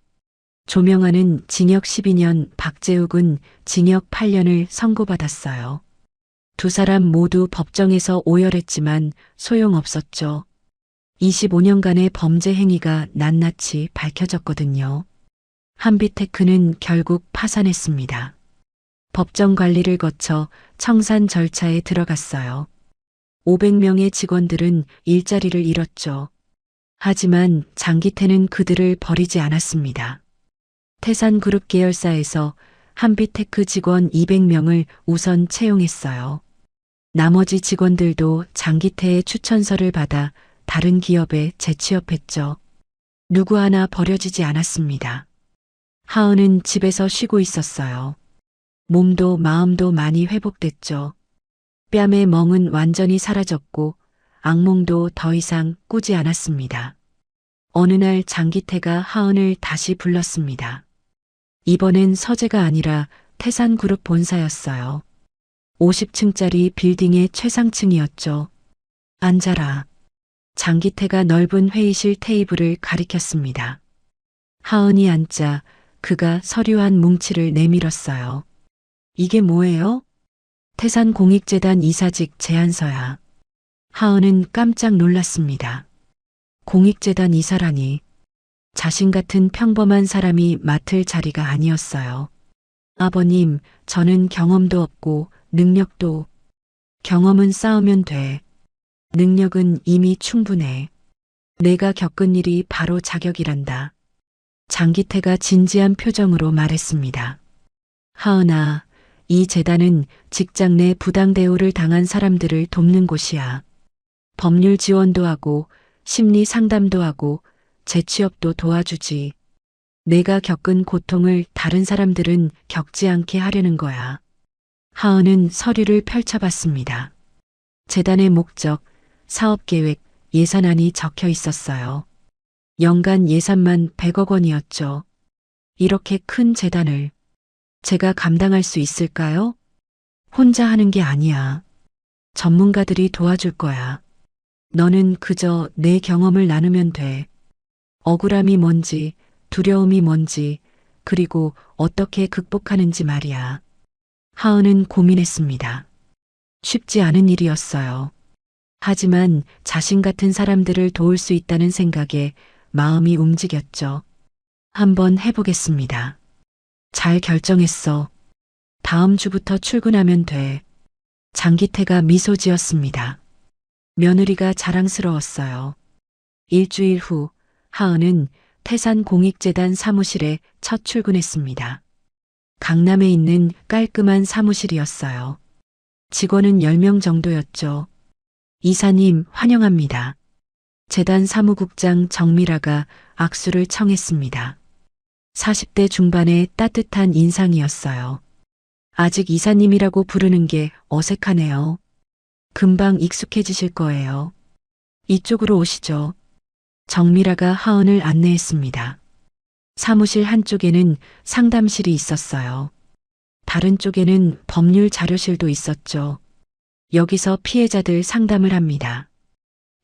B: 조명아는 징역 12년, 박재욱은 징역 8년을 선고받았어요. 두 사람 모두 법정에서 오열했지만 소용없었죠. 25년간의 범죄 행위가 낱낱이 밝혀졌거든요. 한빛테크는 결국 파산했습니다. 법정 관리를 거쳐 청산 절차에 들어갔어요. 500명의 직원들은 일자리를 잃었죠. 하지만 장기태는 그들을 버리지 않았습니다. 태산그룹 계열사에서 한빛테크 직원 200명을 우선 채용했어요. 나머지 직원들도 장기태의 추천서를 받아 다른 기업에 재취업했죠. 누구 하나 버려지지 않았습니다. 하은은 집에서 쉬고 있었어요. 몸도 마음도 많이 회복됐죠. 뺨의 멍은 완전히 사라졌고 악몽도 더 이상 꾸지 않았습니다. 어느 날 장기태가 하은을 다시 불렀습니다. 이번엔 서재가 아니라 태산그룹 본사였어요. 50층짜리 빌딩의 최상층이었죠. 앉아라. 장기태가 넓은 회의실 테이블을 가리켰습니다. 하은이 앉자 그가 서류한 뭉치를 내밀었어요. 이게 뭐예요? 태산공익재단 이사직 제안서야. 하은은 깜짝 놀랐습니다. 공익재단 이사라니. 자신 같은 평범한 사람이 맡을 자리가 아니었어요. 아버님, 저는 경험도 없고 능력도. 경험은 쌓으면 돼. 능력은 이미 충분해. 내가 겪은 일이 바로 자격이란다. 장기태가 진지한 표정으로 말했습니다. 하은아, 이 재단은 직장 내 부당 대우를 당한 사람들을 돕는 곳이야. 법률 지원도 하고 심리 상담도 하고 재취업도 도와주지. 내가 겪은 고통을 다른 사람들은 겪지 않게 하려는 거야. 하은은 서류를 펼쳐봤습니다. 재단의 목적, 사업계획, 예산안이 적혀 있었어요. 연간 예산만 100억 원이었죠. 이렇게 큰 재단을 제가 감당할 수 있을까요? 혼자 하는 게 아니야. 전문가들이 도와줄 거야. 너는 그저 내 경험을 나누면 돼. 억울함이 뭔지, 두려움이 뭔지, 그리고 어떻게 극복하는지 말이야. 하은은 고민했습니다. 쉽지 않은 일이었어요. 하지만 자신 같은 사람들을 도울 수 있다는 생각에 마음이 움직였죠. 한번 해보겠습니다. 잘 결정했어. 다음 주부터 출근하면 돼. 장기태가 미소 지었습니다. 며느리가 자랑스러웠어요. 일주일 후 하은은 태산공익재단 사무실에 첫 출근했습니다. 강남에 있는 깔끔한 사무실이었어요. 직원은 10명 정도였죠. 이사님 환영합니다. 재단 사무국장 정미라가 악수를 청했습니다. 40대 중반의 따뜻한 인상이었어요. 아직 이사님이라고 부르는 게 어색하네요. 금방 익숙해지실 거예요. 이쪽으로 오시죠. 정미라가 하은을 안내했습니다. 사무실 한쪽에는 상담실이 있었어요. 다른 쪽에는 법률 자료실도 있었죠. 여기서 피해자들 상담을 합니다.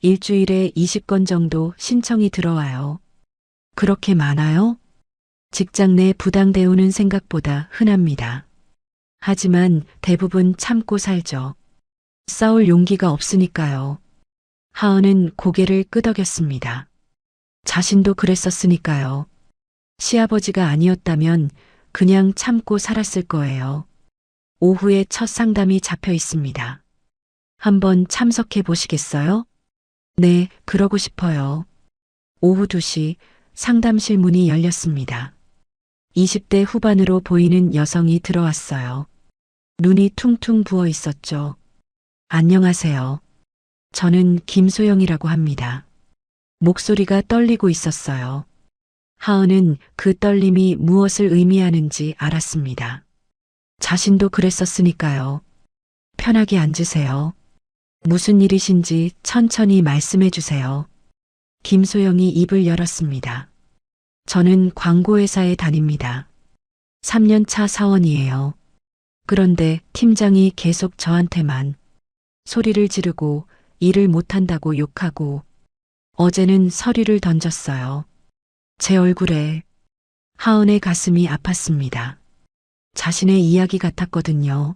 B: 일주일에 20건 정도 신청이 들어와요. 그렇게 많아요? 직장 내 부당 대우는 생각보다 흔합니다. 하지만 대부분 참고 살죠. 싸울 용기가 없으니까요. 하은은 고개를 끄덕였습니다. 자신도 그랬었으니까요. 시아버지가 아니었다면 그냥 참고 살았을 거예요. 오후에 첫 상담이 잡혀 있습니다. 한번 참석해 보시겠어요? 네, 그러고 싶어요. 오후 2시 상담실 문이 열렸습니다. 20대 후반으로 보이는 여성이 들어왔어요. 눈이 퉁퉁 부어 있었죠. 안녕하세요. 저는 김소영이라고 합니다. 목소리가 떨리고 있었어요. 하은은 그 떨림이 무엇을 의미하는지 알았습니다. 자신도 그랬었으니까요. 편하게 앉으세요. 무슨 일이신지 천천히 말씀해 주세요. 김소영이 입을 열었습니다. 저는 광고회사에 다닙니다. 3년차 사원이에요. 그런데 팀장이 계속 저한테만 소리를 지르고 일을 못한다고 욕하고 어제는 서류를 던졌어요. 제 얼굴에 하은의 가슴이 아팠습니다. 자신의 이야기 같았거든요.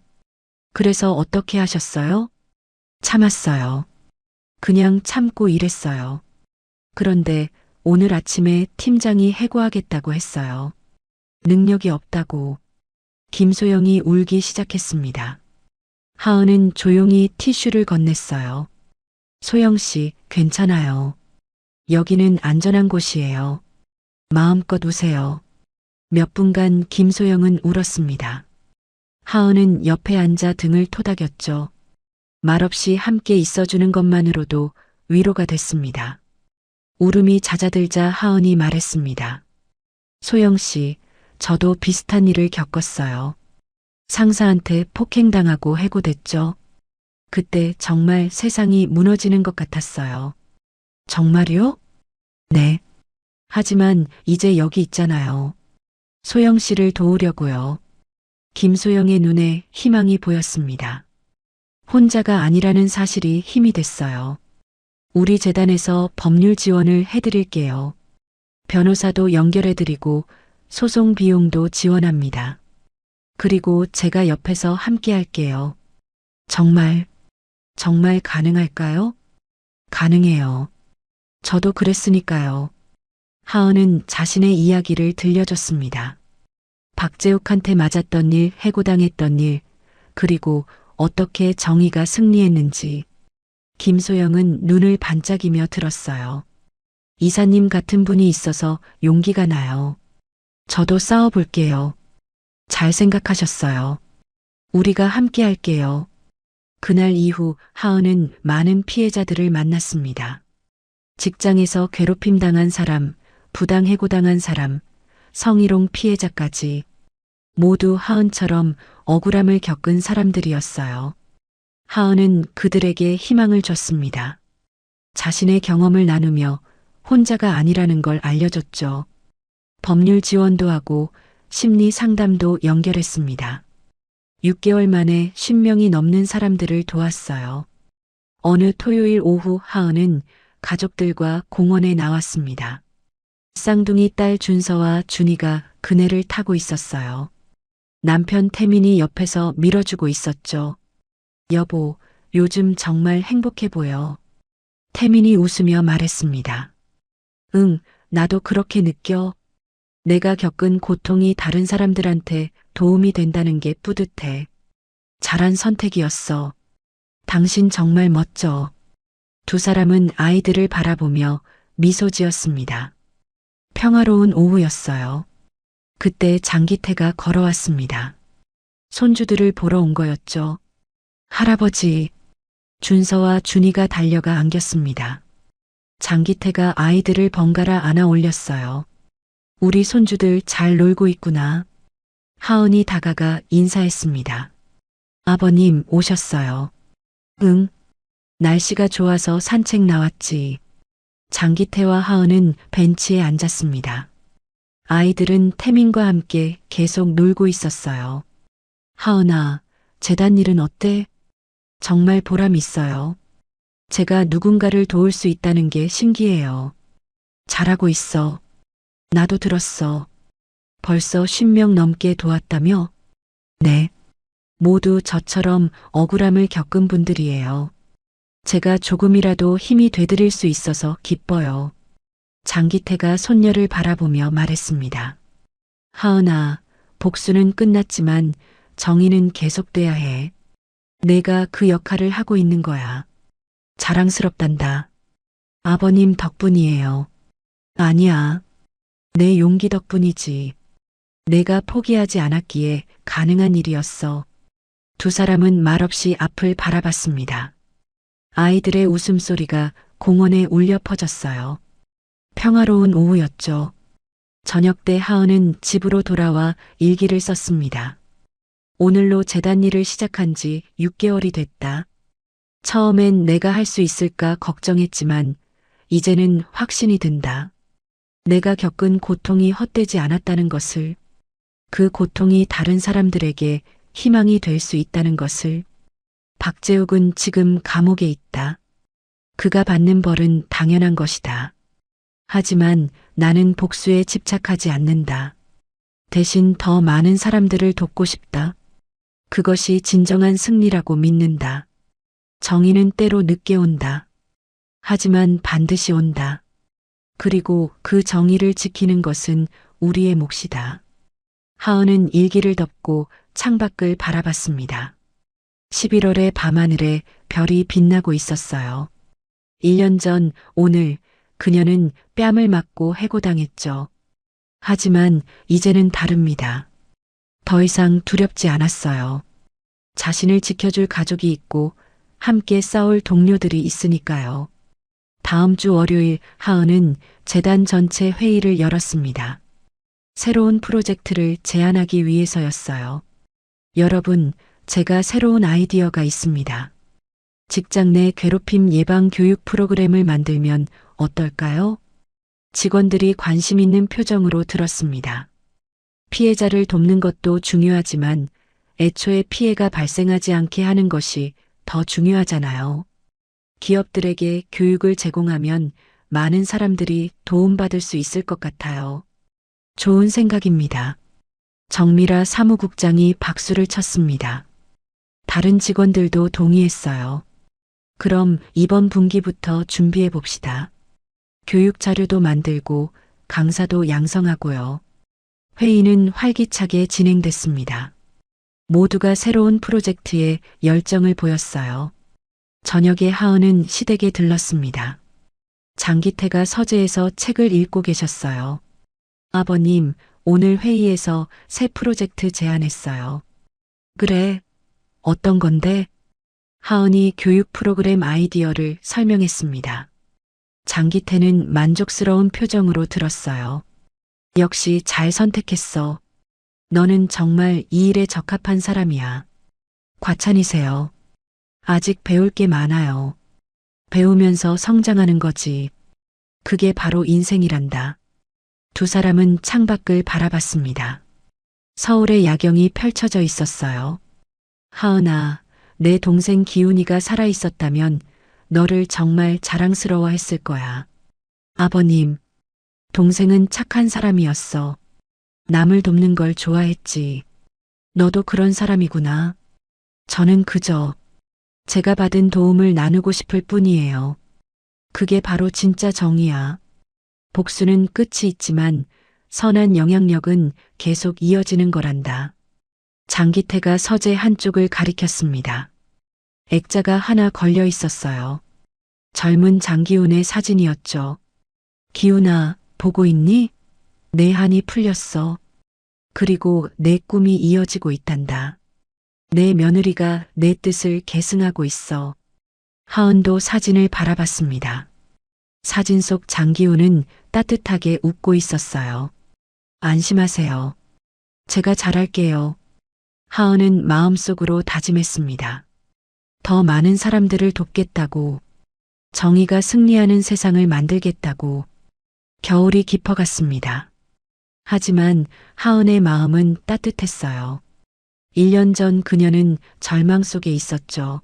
B: 그래서 어떻게 하셨어요? 참았어요. 그냥 참고 일했어요. 그런데 오늘 아침에 팀장이 해고하겠다고 했어요. 능력이 없다고. 김소영이 울기 시작했습니다. 하은은 조용히 티슈를 건넸어요. 소영 씨, 괜찮아요. 여기는 안전한 곳이에요. 마음껏 우세요. 몇 분간 김소영은 울었습니다. 하은은 옆에 앉아 등을 토닥였죠. 말없이 함께 있어주는 것만으로도 위로가 됐습니다. 울음이 잦아들자 하은이 말했습니다. 소영 씨, 저도 비슷한 일을 겪었어요. 상사한테 폭행당하고 해고됐죠. 그때 정말 세상이 무너지는 것 같았어요. 정말요? 네. 하지만 이제 여기 있잖아요. 소영 씨를 도우려고요. 김소영의 눈에 희망이 보였습니다. 혼자가 아니라는 사실이 힘이 됐어요. 우리 재단에서 법률 지원을 해드릴게요. 변호사도 연결해드리고 소송 비용도 지원합니다. 그리고 제가 옆에서 함께 할게요. 정말 가능할까요? 가능해요. 저도 그랬으니까요. 하은은 자신의 이야기를 들려줬습니다. 박재욱한테 맞았던 일, 해고당했던 일, 그리고 어떻게 정의가 승리했는지. 김소영은 눈을 반짝이며 들었어요. 이사님 같은 분이 있어서 용기가 나요. 저도 싸워볼게요. 잘 생각하셨어요. 우리가 함께 할게요. 그날 이후 하은은 많은 피해자들을 만났습니다. 직장에서 괴롭힘 당한 사람, 부당 해고당한 사람, 성희롱 피해자까지 모두 하은처럼 억울함을 겪은 사람들이었어요. 하은은 그들에게 희망을 줬습니다. 자신의 경험을 나누며 혼자가 아니라는 걸 알려줬죠. 법률 지원도 하고 심리 상담도 연결했습니다. 6개월 만에 10명이 넘는 사람들을 도왔어요. 어느 토요일 오후 하은은 가족들과 공원에 나왔습니다. 쌍둥이 딸 준서와 준이가 그네를 타고 있었어요. 남편 태민이 옆에서 밀어주고 있었죠. 여보, 요즘 정말 행복해 보여. 태민이 웃으며 말했습니다. 응, 나도 그렇게 느껴. 내가 겪은 고통이 다른 사람들한테 도움이 된다는 게 뿌듯해. 잘한 선택이었어. 당신 정말 멋져. 두 사람은 아이들을 바라보며 미소 지었습니다. 평화로운 오후였어요. 그때 장기태가 걸어왔습니다. 손주들을 보러 온 거였죠. 할아버지, 준서와 준이가 달려가 안겼습니다. 장기태가 아이들을 번갈아 안아 올렸어요. 우리 손주들 잘 놀고 있구나. 하은이 다가가 인사했습니다. 아버님 오셨어요. 응. 날씨가 좋아서 산책 나왔지. 장기태와 하은은 벤치에 앉았습니다. 아이들은 태민과 함께 계속 놀고 있었어요. 하은아, 재단 일은 어때? 정말 보람 있어요. 제가 누군가를 도울 수 있다는 게 신기해요. 잘하고 있어. 나도 들었어. 벌써 10명 넘게 도왔다며? 네. 모두 저처럼 억울함을 겪은 분들이에요. 제가 조금이라도 힘이 되드릴 수 있어서 기뻐요. 장기태가 손녀를 바라보며 말했습니다. 하은아, 복수는 끝났지만 정의는 계속돼야 해. 내가 그 역할을 하고 있는 거야. 자랑스럽단다. 아버님 덕분이에요. 아니야. 내 용기 덕분이지. 내가 포기하지 않았기에 가능한 일이었어. 두 사람은 말없이 앞을 바라봤습니다. 아이들의 웃음소리가 공원에 울려 퍼졌어요. 평화로운 오후였죠. 저녁 때 하은은 집으로 돌아와 일기를 썼습니다. 오늘로 재단 일을 시작한 지 6개월이 됐다. 처음엔 내가 할 수 있을까 걱정했지만 이제는 확신이 든다. 내가 겪은 고통이 헛되지 않았다는 것을, 그 고통이 다른 사람들에게 희망이 될 수 있다는 것을. 박재욱은 지금 감옥에 있다. 그가 받는 벌은 당연한 것이다. 하지만 나는 복수에 집착하지 않는다. 대신 더 많은 사람들을 돕고 싶다. 그것이 진정한 승리라고 믿는다. 정의는 때로 늦게 온다. 하지만 반드시 온다. 그리고 그 정의를 지키는 것은 우리의 몫이다. 하은은 일기를 덮고 창밖을 바라봤습니다. 11월의 밤하늘에 별이 빛나고 있었어요. 1년 전 오늘 그녀는 뺨을 맞고 해고당했죠. 하지만 이제는 다릅니다. 더 이상 두렵지 않았어요. 자신을 지켜줄 가족이 있고 함께 싸울 동료들이 있으니까요. 다음 주 월요일 하은은 재단 전체 회의를 열었습니다. 새로운 프로젝트를 제안하기 위해서였어요. 여러분, 제가 새로운 아이디어가 있습니다. 직장 내 괴롭힘 예방 교육 프로그램을 만들면 어떨까요? 직원들이 관심 있는 표정으로 들었습니다. 피해자를 돕는 것도 중요하지만 애초에 피해가 발생하지 않게 하는 것이 더 중요하잖아요. 기업들에게 교육을 제공하면 많은 사람들이 도움받을 수 있을 것 같아요. 좋은 생각입니다. 정미라 사무국장이 박수를 쳤습니다. 다른 직원들도 동의했어요. 그럼 이번 분기부터 준비해 봅시다. 교육 자료도 만들고 강사도 양성하고요. 회의는 활기차게 진행됐습니다. 모두가 새로운 프로젝트에 열정을 보였어요. 저녁에 하은은 시댁에 들렀습니다. 장기태가 서재에서 책을 읽고 계셨어요. 아버님, 오늘 회의에서 새 프로젝트 제안했어요. 그래, 어떤 건데? 하은이 교육 프로그램 아이디어를 설명했습니다. 장기태는 만족스러운 표정으로 들었어요. 역시 잘 선택했어. 너는 정말 이 일에 적합한 사람이야. 과찬이세요. 아직 배울 게 많아요. 배우면서 성장하는 거지. 그게 바로 인생이란다. 두 사람은 창밖을 바라봤습니다. 서울의 야경이 펼쳐져 있었어요. 하은아, 내 동생 기훈이가 살아있었다면 너를 정말 자랑스러워했을 거야. 아버님, 동생은 착한 사람이었어. 남을 돕는 걸 좋아했지. 너도 그런 사람이구나. 저는 그저 제가 받은 도움을 나누고 싶을 뿐이에요. 그게 바로 진짜 정의야. 복수는 끝이 있지만 선한 영향력은 계속 이어지는 거란다. 장기태가 서재 한쪽을 가리켰습니다. 액자가 하나 걸려 있었어요. 젊은 장기훈의 사진이었죠. 기훈아, 보고 있니? 내 한이 풀렸어. 그리고 내 꿈이 이어지고 있단다. 내 며느리가 내 뜻을 계승하고 있어. 하은도 사진을 바라봤습니다. 사진 속 장기훈은 따뜻하게 웃고 있었어요. 안심하세요. 제가 잘할게요. 하은은 마음속으로 다짐했습니다. 더 많은 사람들을 돕겠다고, 정의가 승리하는 세상을 만들겠다고. 겨울이 깊어갔습니다. 하지만 하은의 마음은 따뜻했어요. 1년 전 그녀는 절망 속에 있었죠.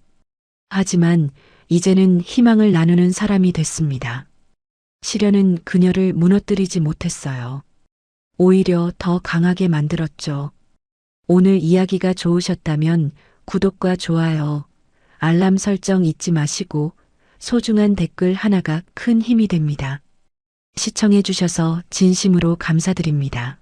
B: 하지만 이제는 희망을 나누는 사람이 됐습니다. 시련은 그녀를 무너뜨리지 못했어요. 오히려 더 강하게 만들었죠. 오늘 이야기가 좋으셨다면 구독과 좋아요, 알람 설정 잊지 마시고 소중한 댓글 하나가 큰 힘이 됩니다. 시청해 주셔서 진심으로 감사드립니다.